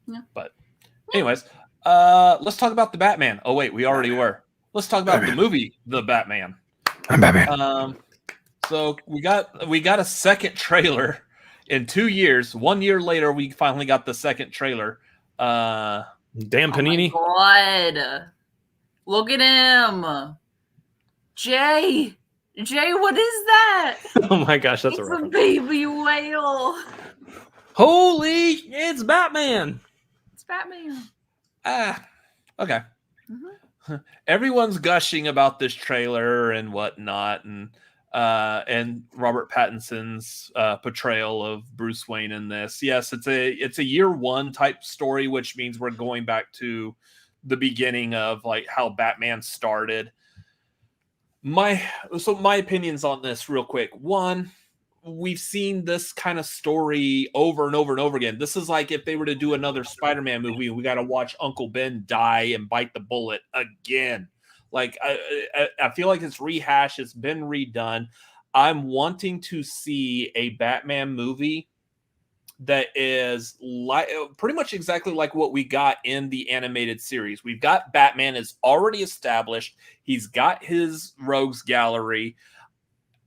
yeah. But anyways, let's talk about the Batman. Oh wait, we already were. Let's talk about the movie, The Batman. I'm Batman. So we got a second trailer in 2 years. 1 year later, we finally got the second trailer. Damn Panini! Oh my God. Look at him, Jay, what is that? Oh my gosh, that's it's a baby whale. Holy, it's Batman. It's Batman. Okay. Mm-hmm. Everyone's gushing about this trailer and whatnot, and Robert Pattinson's portrayal of Bruce Wayne in this. Yes, it's a year one type story, which means we're going back to the beginning of like how Batman started. My opinions on this real quick. One, we've seen this kind of story over and over and over again. This is like if they were to do another Spider-Man movie, we got to watch Uncle Ben die and bite the bullet again. Like I feel like it's rehashed. It's been redone. I'm wanting to see a Batman movie that is like pretty much exactly like what we got in the animated series. We've got Batman is already established. He's got his rogues gallery.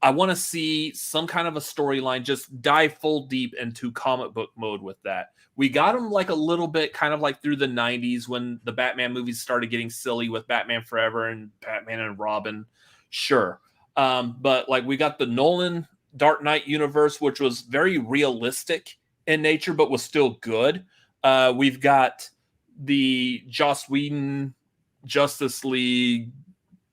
I want to see some kind of a storyline, just dive full deep into comic book mode with that. We got him like a little bit kind of like through the 90s when the Batman movies started getting silly with Batman Forever and Batman and Robin. Sure. But like we got the Nolan Dark Knight universe, which was very realistic in nature, but was still good. We've got the Joss Whedon Justice League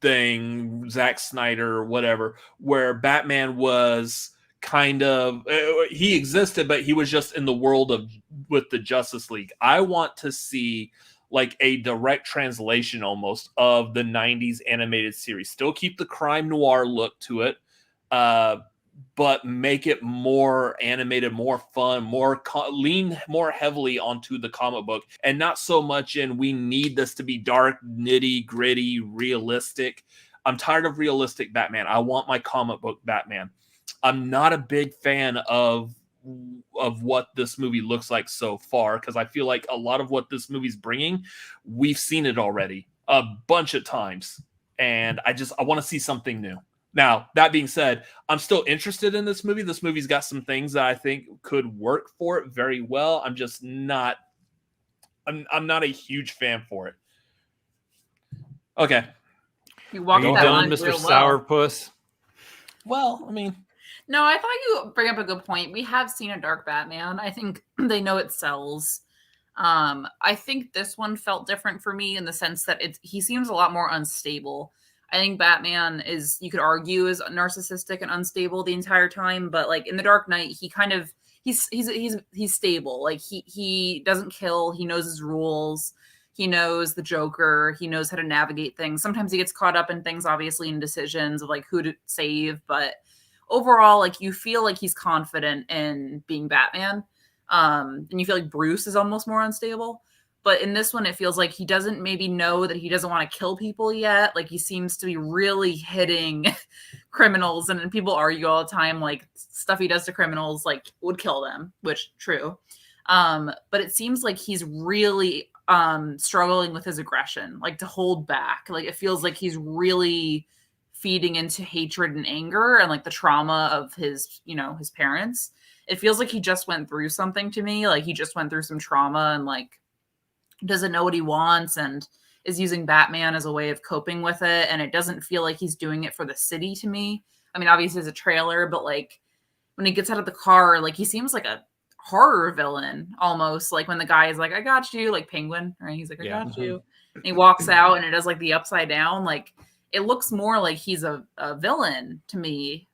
thing, Zack Snyder, whatever, where Batman was kind of he existed, but he was just in the world of with the Justice League. I want to see like a direct translation almost of the 90s animated series. Still keep the crime noir look to it, but make it more animated, more fun, more lean more heavily onto the comic book, and not so much in we need this to be dark, nitty gritty, realistic. I'm tired of realistic Batman. I want my comic book Batman. I'm not a big fan of what this movie looks like so far, because I feel like a lot of what this movie's bringing, we've seen it already a bunch of times, and I want to see something new. Now, that being said, I'm still interested in this movie. This movie's got some things that I think could work for it very well. I'm just not I'm not a huge fan for it. Okay. You walked Are you that done, line Mr. real Sourpuss? Well, I mean, No, I thought you bring up a good point. We have seen a dark Batman. I think they know it sells. I think this one felt different for me in the sense that he seems a lot more unstable. I think Batman is, you could argue, is narcissistic and unstable the entire time, but like in The Dark Knight, he kind of he's stable. Like he doesn't kill. He knows his rules. He knows the Joker. He knows how to navigate things. Sometimes he gets caught up in things, obviously, in decisions of like who to save, but overall, like you feel like he's confident in being Batman. And you feel like Bruce is almost more unstable. But in this one, it feels like he doesn't maybe know that he doesn't want to kill people yet. Like he seems to be really hitting criminals. And people argue all the time, like stuff he does to criminals, like would kill them, which true. But it seems like he's really struggling with his aggression, like to hold back. Like it feels like he's really feeding into hatred and anger and like the trauma of his, his parents. It feels like he just went through something to me. Like he just went through some trauma and like doesn't know what he wants and is using Batman as a way of coping with it. And it doesn't feel like he's doing it for the city to me. I mean, obviously it's a trailer, but like when he gets out of the car, like he seems like a horror villain almost. Like when the guy is like, I got you, like Penguin, right? He's like, I got you. And he walks out and it does like the upside down. Like it looks more like he's a villain to me,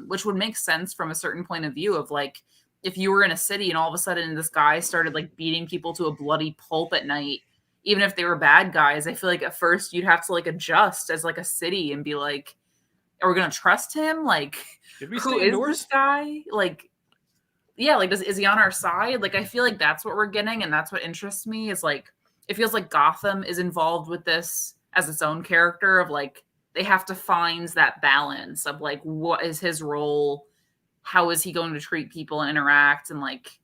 which would make sense from a certain point of view of like, if you were in a city and all of a sudden this guy started like beating people to a bloody pulp at night, even if they were bad guys, I feel like at first you'd have to like adjust as like a city and be like, are we going to trust him? Like, who is this guy? Like, yeah, like is he on our side? Like, I feel like that's what we're getting. And that's what interests me is like, it feels like Gotham is involved with this as its own character of like, they have to find that balance of like, what is his role? How is he going to treat people and interact and like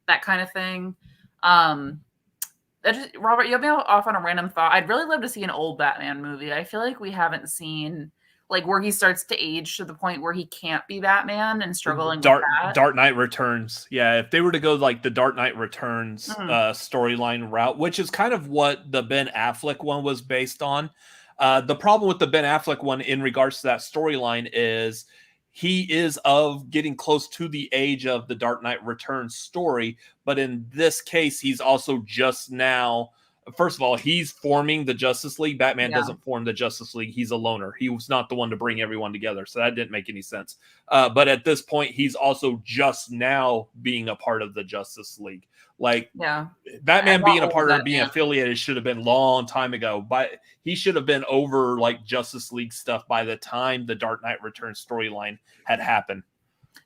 that kind of thing? Robert, you have me off on a random thought. I'd really love to see an old Batman movie. I feel like we haven't seen like where he starts to age to the point where he can't be Batman and struggling with that. Dark Knight Returns. Yeah, if they were to go like the Dark Knight Returns storyline route, which is kind of what the Ben Affleck one was based on. The problem with the Ben Affleck one in regards to that storyline is he is of getting close to the age of the Dark Knight Returns story. But in this case, he's also just now, first of all, he's forming the Justice League. Batman doesn't form the Justice League. He's a loner. He was not the one to bring everyone together. So that didn't make any sense. But at this point, he's also just now being a part of the Justice League. Like Batman being a part of being affiliated should have been a long time ago, but he should have been over like Justice League stuff by the time the Dark Knight Returns storyline had happened.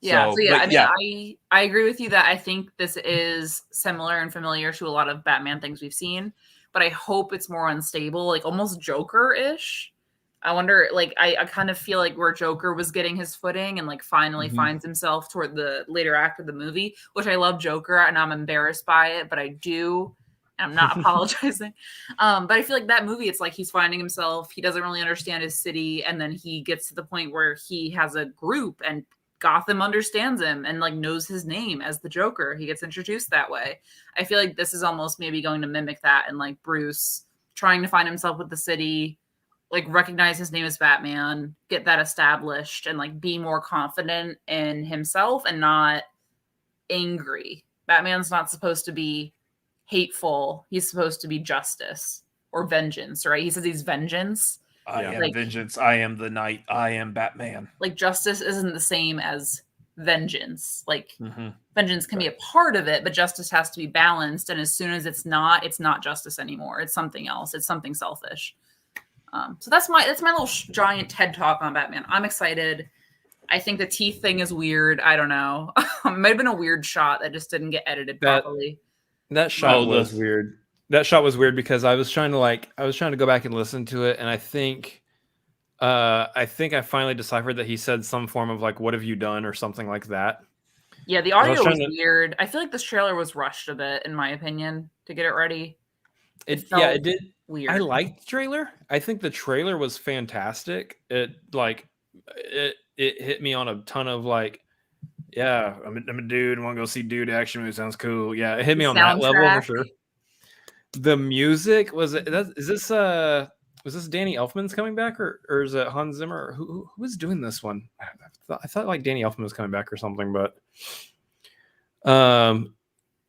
I agree with you that I think this is similar and familiar to a lot of Batman things we've seen, but I hope it's more unstable, like almost Joker-ish. I wonder, like, I kind of feel like where Joker was getting his footing and like finally finds himself toward the later act of the movie, which I love Joker and I'm embarrassed by it, but I do. I'm not apologizing. But I feel like that movie, it's like he's finding himself. He doesn't really understand his city. And then he gets to the point where he has a group and Gotham understands him and like knows his name as the Joker. He gets introduced that way. I feel like this is almost maybe going to mimic that and like Bruce trying to find himself with the city, like recognize his name as Batman, get that established and like be more confident in himself and not angry. Batman's not supposed to be hateful. He's supposed to be justice or vengeance, right? He says he's vengeance. I am Like- vengeance. I am the night. I am Batman. Like justice isn't the same as vengeance. Like Mm-hmm. vengeance can be a part of it, but justice has to be balanced. And as soon as it's not justice anymore. It's something else. It's something selfish. So that's my little giant TED talk on Batman. I'm excited. I think the teeth thing is weird. I don't know. It might have been a weird shot that just didn't get edited properly. That shot was weird. That shot was weird because I was trying to go back and listen to it, and I think I finally deciphered that he said some form of like, "What have you done?" or something like that. Yeah, the audio was weird. I feel like this trailer was rushed a bit, in my opinion, to get it ready. It did. Weird. I liked the trailer. I think the trailer was fantastic. It hit me on a ton of like, yeah, I'm a dude. I want to go see dude action movie. Sounds cool. Yeah, it hit me on that level for sure. The music was this Danny Elfman's coming back or is it Hans Zimmer? Who was doing this one? I thought like Danny Elfman was coming back or something, but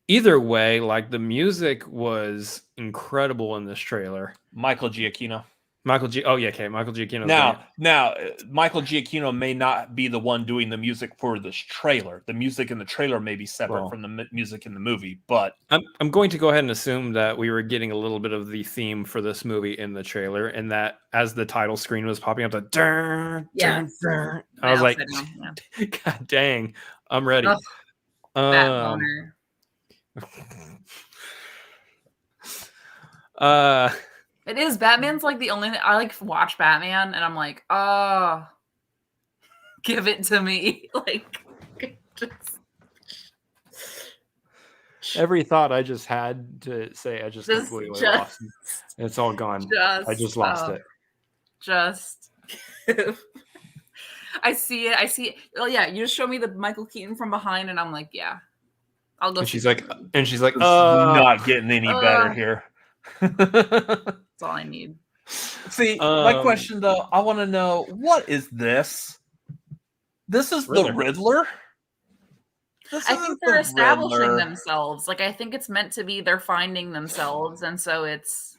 either way, like the music was incredible in this trailer. Michael Giacchino. Michael Giacchino. Now, Michael Giacchino may not be the one doing the music for this trailer. The music in the trailer may be separate from the music in the movie, but I'm going to go ahead and assume that we were getting a little bit of the theme for this movie in the trailer, and that as the title screen was popping up, the dun, dun, dun, I was like, God dang, I'm ready. It is. Batman's like the only thing I like watch Batman and I'm like, oh, give it to me. Like, just... every thought I just had to say, I just completely lost. It's all gone. I just lost it. I see it. Oh yeah, you just show me the Michael Keaton from behind, and I'm like, yeah, I'll go. And she's like, not getting any better here. That's all I need. See, my question though, I want to know, what is this? This is the Riddler? I think they're establishing themselves. Like, I think it's meant to be they're finding themselves, and so it's.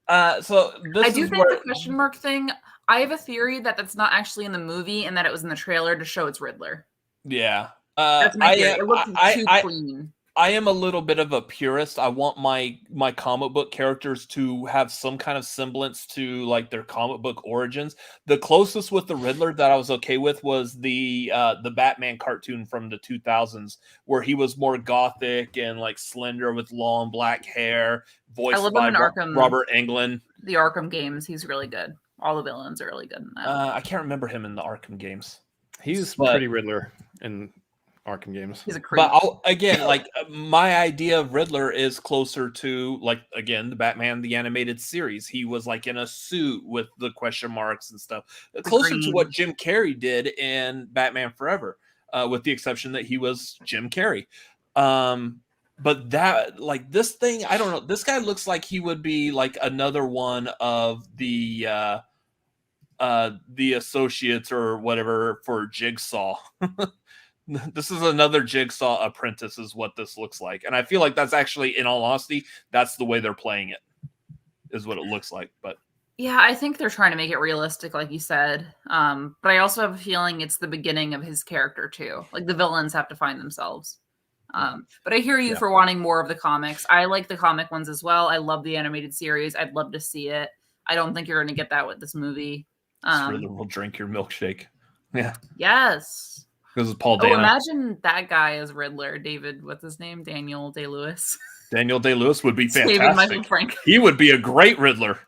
I do think the question mark thing. I have a theory that that's not actually in the movie, and that it was in the trailer to show it's Riddler. Yeah, that's my theory. It looks too clean. I am a little bit of a purist. I want my comic book characters to have some kind of semblance to like their comic book origins. The closest with the Riddler that I was okay with was the Batman cartoon from the 2000s, where he was more gothic and like slender with long black hair, voiced by Robert Englund. The Arkham games, he's really good. All the villains are really good in that. I can't remember him in the Arkham games. He's pretty Riddler in Arkham games. He's a creep. But my idea of Riddler is closer to like, again, the Batman the animated series. He was like in a suit with the question marks and stuff, closer to what Jim Carrey did in Batman Forever, with the exception that he was Jim Carrey. But that, like, this thing, I don't know. This guy looks like he would be like another one of the associates or whatever for Jigsaw. This is another Jigsaw apprentice is what this looks like. And I feel like that's actually, in all honesty, that's the way they're playing it, is what it looks like. But yeah, I think they're trying to make it realistic, like you said. But I also have a feeling it's the beginning of his character too. Like the villains have to find themselves. But I hear you for wanting more of the comics. I like the comic ones as well. I love the animated series. I'd love to see it. I don't think you're going to get that with this movie. Riddler will drink your milkshake. Yeah. Yes. This is Paul Dano. Imagine that guy as Riddler. David, what's his name? Daniel Day-Lewis. Daniel Day-Lewis would be fantastic. David Michael Frank. He would be a great Riddler.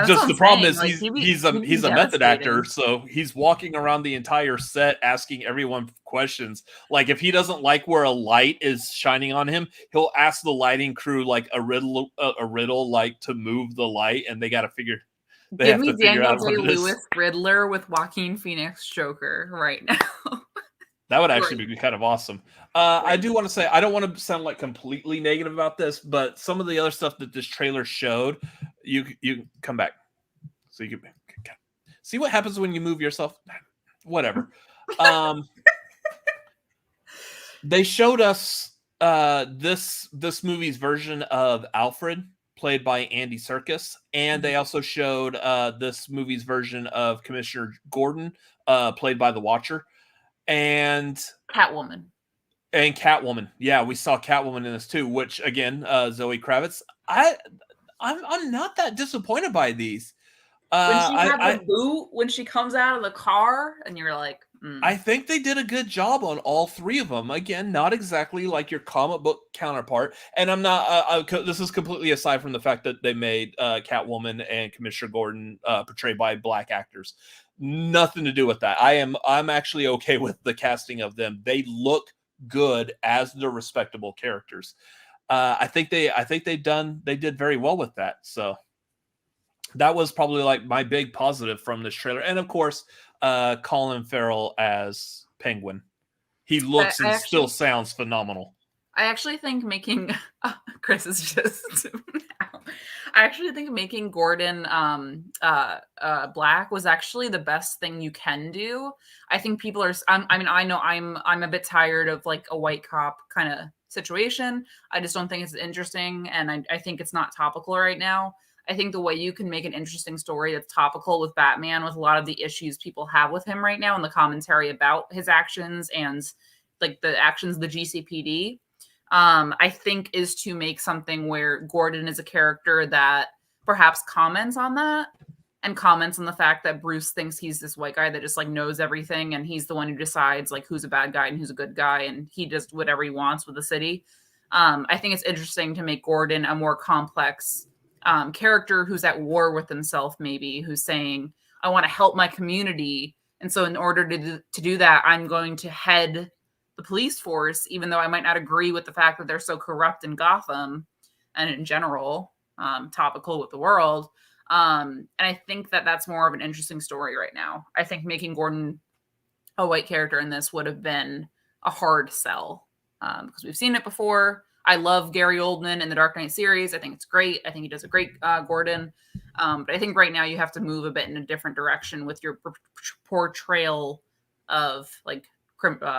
Just the problem is he's a method actor, so he's walking around the entire set asking everyone questions. Like if he doesn't like where a light is shining on him, he'll ask the lighting crew like a riddle like to move the light, and they got to figure. Give me Daniel Day-Lewis Riddler with Joaquin Phoenix Joker right now. That would actually be kind of awesome. I do want to say, I don't want to sound like completely negative about this, but some of the other stuff that this trailer showed, you come back. So you can see what happens when you move yourself. Whatever. They showed us this movie's version of Alfred, played by Andy Serkis, and they also showed this movie's version of Commissioner Gordon, played by the Watcher, and Catwoman. And Catwoman. Yeah, we saw Catwoman in this too, which again, Zoe Kravitz. I'm not that disappointed by these. When she had the boot, when she comes out of the car, and you're like, I think they did a good job on all three of them. Again, not exactly like your comic book counterpart. And I'm not. This is completely aside from the fact that they made Catwoman and Commissioner Gordon portrayed by black actors. Nothing to do with that. I'm actually okay with the casting of them. They look good as their respectable characters. I think they did very well with that. So that was probably like my big positive from this trailer. And of course, Colin Farrell as Penguin. He looks and still sounds phenomenal. I actually think making Chris is just I actually think making Gordon black was actually the best thing you can do. I think people are I know I'm a bit tired of like a white cop kind of situation. I just don't think it's interesting, and I think it's not topical right now. I think the way you can make an interesting story that's topical with Batman, with a lot of the issues people have with him right now and the commentary about his actions and like the actions of the GCPD, I think is to make something where Gordon is a character that perhaps comments on that and comments on the fact that Bruce thinks he's this white guy that just like knows everything, and he's the one who decides like who's a bad guy and who's a good guy, and he does whatever he wants with the city. I think it's interesting to make Gordon a more complex character who's at war with himself, maybe, who's saying, I want to help my community. And so in order to do that, I'm going to head the police force, even though I might not agree with the fact that they're so corrupt in Gotham and in general, topical with the world. And I think that that's more of an interesting story right now. I think making Gordon a white character in this would have been a hard sell because we've seen it before. I love Gary Oldman in the Dark Knight series. I think it's great. I think he does a great Gordon. But I think right now you have to move a bit in a different direction with your portrayal of like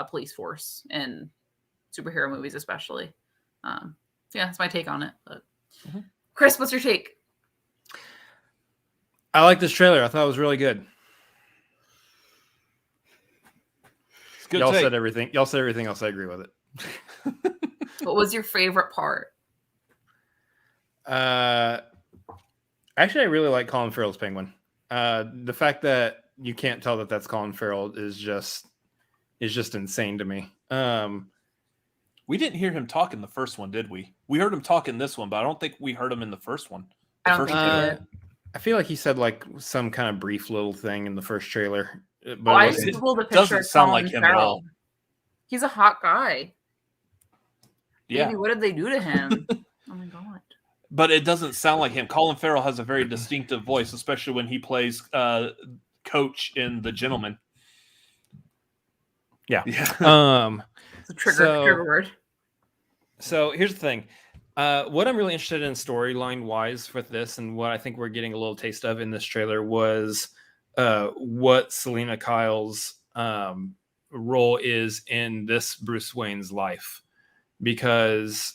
police force in superhero movies, especially. Yeah, that's my take on it. But Chris, what's your take? I like this trailer. I thought it was really good. It's good. Y'all said everything. Y'all said everything else. I agree with it. What was your favorite part? Actually, I really like Colin Farrell's Penguin. The fact that you can't tell that that's Colin Farrell is just insane to me. We didn't hear him talk in the first one, did we? We heard him talk in this one, but I don't think we heard him in the first one. I don't think he did. I feel like he said like some kind of brief little thing in the first trailer. But I just pulled a picture doesn't of sound Colin like him Farrell. at all. He's a hot guy. Yeah. Baby, what did they do to him? Oh my god. But it doesn't sound like him. Colin Farrell has a very distinctive voice, especially when he plays Coach in The Gentleman. Yeah. It's a trigger word. So here's the thing. What I'm really interested in storyline wise with this, and what I think we're getting a little taste of in this trailer, was what Selena Kyle's role is in this Bruce Wayne's life, because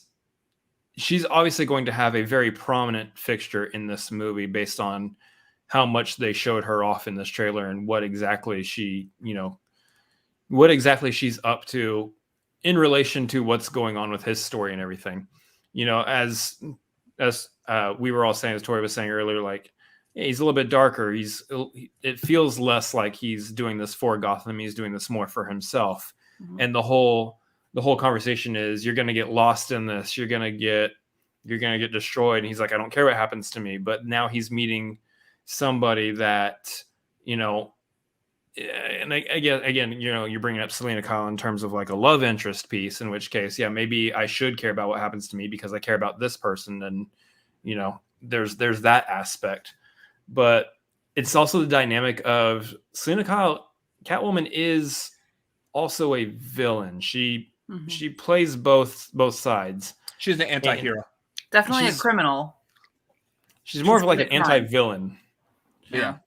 she's obviously going to have a very prominent fixture in this movie based on how much they showed her off in this trailer and what exactly she's up to in relation to what's going on with his story and everything. You know, as we were all saying, as Tori was saying earlier, like, he's a little bit darker. It feels less like he's doing this for Gotham. He's doing this more for himself. Mm-hmm. And the whole conversation is, you're going to get lost in this. You're going to get destroyed. And he's like, I don't care what happens to me. But now he's meeting somebody that, you know, and again, you know, you're bringing up Selena Kyle in terms of like a love interest piece, in which case, yeah, maybe I should care about what happens to me because I care about this person. And, you know, there's that aspect. But it's also the dynamic of Selena Kyle. Catwoman is also a villain. She plays both sides. She's an anti-hero. Definitely a criminal. She's more of like an anti-villain. Yeah.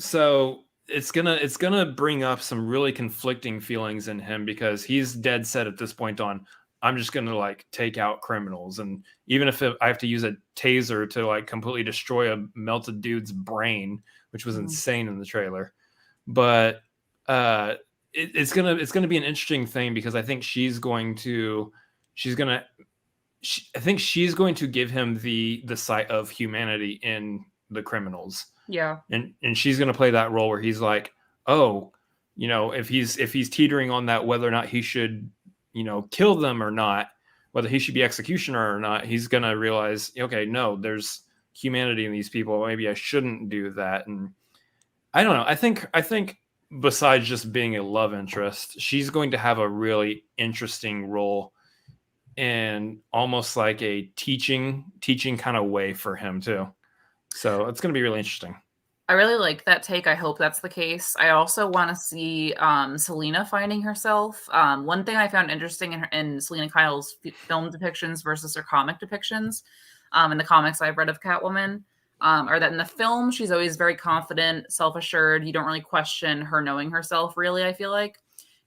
So it's gonna bring up some really conflicting feelings in him, because he's dead set at this point on, I'm just going to like take out criminals. And even if I have to use a taser to like completely destroy a melted dude's brain, which was insane in the trailer. But it's gonna be an interesting thing because I think she's going to give him the sight of humanity in the criminals. Yeah. And she's going to play that role where he's like, oh, you know, if he's teetering on that, whether or not he should, you know, kill them or not, whether he should be executioner or not, he's going to realize, okay, no, there's humanity in these people. Maybe I shouldn't do that. And I don't know. I think besides just being a love interest, she's going to have a really interesting role in almost like a teaching kind of way for him too. So it's going to be really interesting. I really like that take. I hope that's the case. I also want to see Selena finding herself. One thing I found interesting in Selena Kyle's film depictions versus her comic depictions, in the comics I've read of Catwoman, are that in the film, she's always very confident, self-assured. You don't really question her knowing herself, really, I feel like.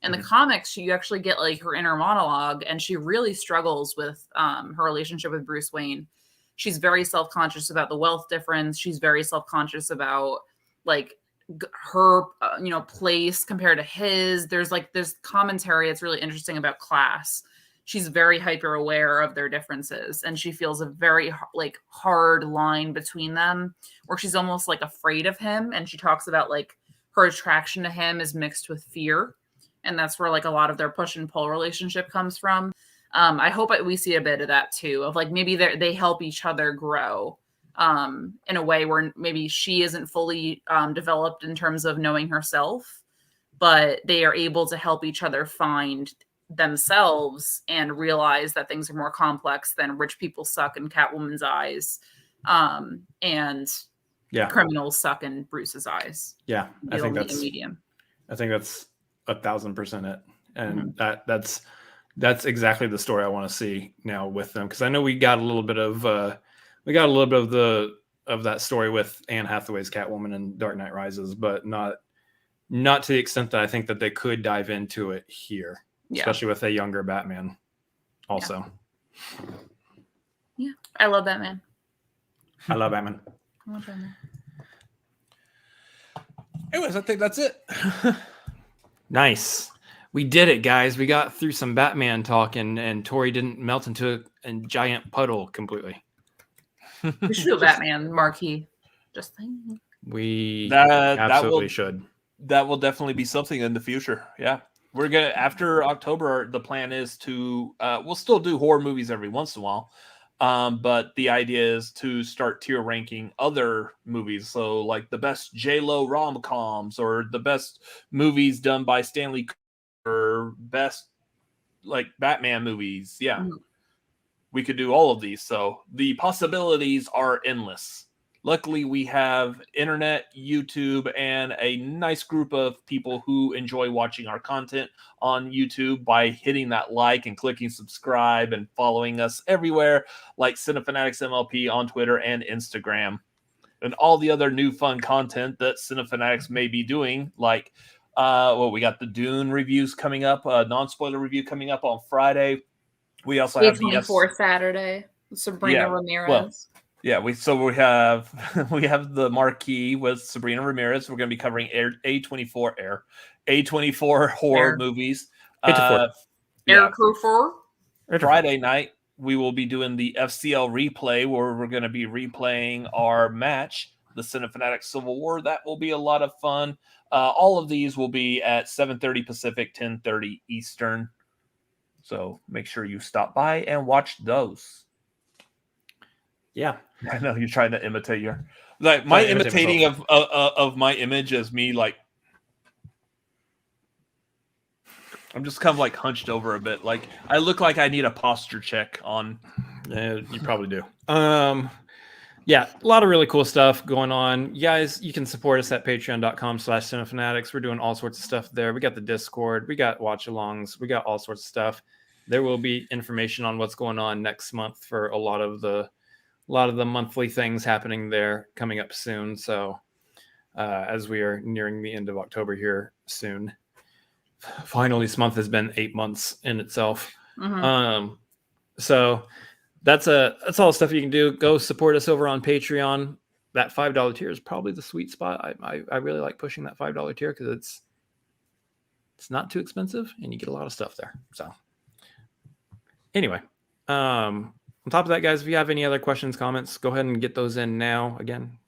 In the comics, you actually get like her inner monologue, and she really struggles with her relationship with Bruce Wayne. She's very self-conscious about the wealth difference. She's very self-conscious about like her, place compared to his. There's commentary that's really interesting about class. She's very hyper aware of their differences, and she feels a very like hard line between them where she's almost like afraid of him. And she talks about like her attraction to him is mixed with fear. And that's where like a lot of their push and pull relationship comes from. I hope we see a bit of that too, of like maybe they help each other grow in a way where maybe she isn't fully developed in terms of knowing herself, but they are able to help each other find themselves and realize that things are more complex than rich people suck in Catwoman's eyes, and criminals suck in Bruce's eyes. Yeah, I think that's medium. I think that's 1,000% it, and that's exactly the story I want to see now with them, because I know we got a little bit of that story with Anne Hathaway's Catwoman and Dark Knight Rises, but not to the extent that I think that they could dive into it here, especially with a younger Batman. Also, I love Batman. I love Batman. Anyways, I think that's it. Nice. We did it, guys. We got through some Batman talk, and Tori didn't melt into a giant puddle completely. We should do a Batman marquee. Just thinking. We absolutely should. That will definitely be something in the future. Yeah. We're going to, after October, the plan is to, we'll still do horror movies every once in a while. But the idea is to start tier ranking other movies. So like the best J-Lo rom-coms, or the best movies done by Stanley, or best like Batman movies. Yeah. We could do all of these. So the possibilities are endless. Luckily, we have internet, YouTube, and a nice group of people who enjoy watching our content on YouTube by hitting that like and clicking subscribe and following us everywhere, like Cinefanatics MLP on Twitter and Instagram. And all the other new fun content that Cinefanatics may be doing, like, we got the Dune reviews coming up, non-spoiler review coming up on Friday. We also have the A24 Saturday, Sabrina Ramirez. We have the marquee with Sabrina Ramirez. We're going to be covering A24 horror movies. Friday night we will be doing the FCL replay, where we're going to be replaying our match, the Cinefanatics Civil War. That will be a lot of fun. All of these will be at 7:30 Pacific, 10:30 Eastern. So make sure you stop by and watch those. Yeah, I know you're trying to imitate your, like, my imitating of my image as me, like, I'm just kind of like hunched over a bit. Like I look like I need a posture check on. Yeah, you probably do. Yeah, a lot of really cool stuff going on. You guys, you can support us at patreon.com/cinefanatics. We're doing all sorts of stuff there. We got the Discord, we got watch-alongs, we got all sorts of stuff. There will be information on what's going on next month for a lot of the monthly things happening there coming up soon. So as we are nearing the end of October here soon. Finally, this month has been 8 months in itself. Mhm. So that's all the stuff you can do. Go support us over on Patreon. That $5 tier is probably the sweet spot. I really like pushing that $5 tier because it's not too expensive and you get a lot of stuff there. So anyway, on top of that, guys, if you have any other questions, comments, go ahead and get those in now. Again,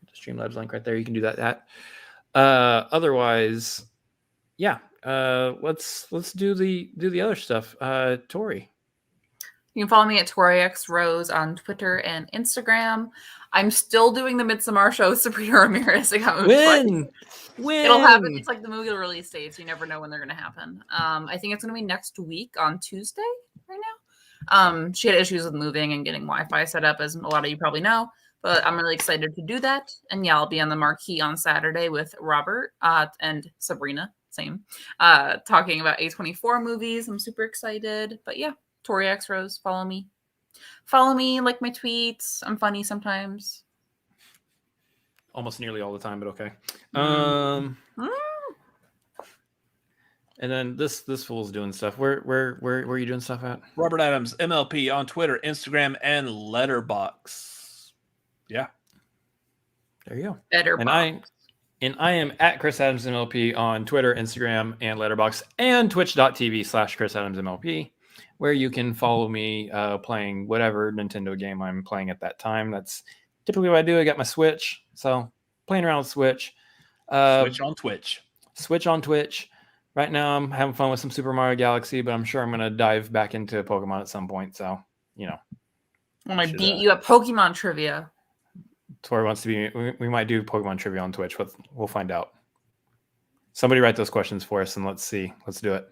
the Streamlabs link right there. You can do that. Otherwise, yeah. Let's do the other stuff. Tori. You can follow me at ToriXRose on Twitter and Instagram. I'm still doing the Midsommar show with Sabrina Ramirez. Win. It'll happen. It's like the movie release dates. You never know when they're going to happen. I think it's going to be next week on Tuesday right now. She had issues with moving and getting Wi-Fi set up, as a lot of you probably know. But I'm really excited to do that. And yeah, I'll be on the marquee on Saturday with Robert and Sabrina, same, talking about A24 movies. I'm super excited. But yeah, Tori X Rose, follow me. Follow me, like my tweets. I'm funny sometimes. Almost nearly all the time, but okay. Mm. And then this fool's doing stuff. Where are you doing stuff at? Robert Adams, MLP on Twitter, Instagram, and Letterboxd. Yeah. There you go. Letterboxd. And I am at Chris Adams MLP on Twitter, Instagram, and Letterboxd, and twitch.tv/Chris Adams MLP, where you can follow me playing whatever Nintendo game I'm playing at that time. That's typically what I do. I got my Switch, so playing around with Switch. Switch on Twitch. Switch on Twitch. Right now, I'm having fun with some Super Mario Galaxy, but I'm sure I'm going to dive back into Pokemon at some point. So, you know. When I beat you at Pokemon trivia. Tori wants to be. We might do Pokemon trivia on Twitch. We'll find out. Somebody write those questions for us, and let's see. Let's do it.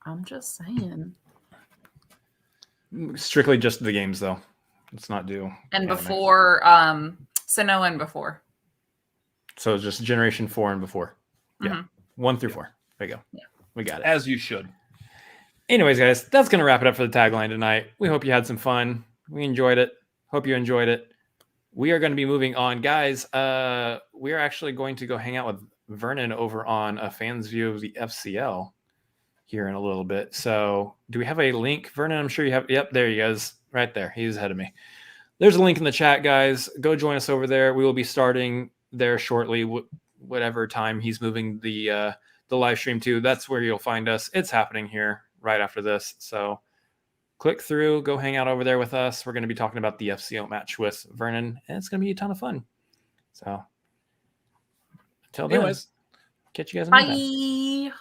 I'm just saying. Strictly just the games, though. Let's not do. And anime. before, Sinnoh and before. So just Generation 4 and before. Yeah. Mm-hmm. 1 through 4. There you go. Yeah. We got it. As you should. Anyways, guys, that's going to wrap it up for the tagline tonight. We hope you had some fun. We enjoyed it. Hope you enjoyed it. We are going to be moving on. Guys, we are actually going to go hang out with Vernon over on a fan's view of the FCL here in a little bit. So do we have a link? Vernon, I'm sure you have. Yep, there he is. Right there. He's ahead of me. There's a link in the chat, guys. Go join us over there. We will be starting there shortly, whatever time he's moving the live stream to. That's where you'll find us. It's happening here right after this. So click through, go hang out over there with us. We're going to be talking about the FCO match with Vernon, and it's going to be a ton of fun. So until then, catch you guys next time. Bye.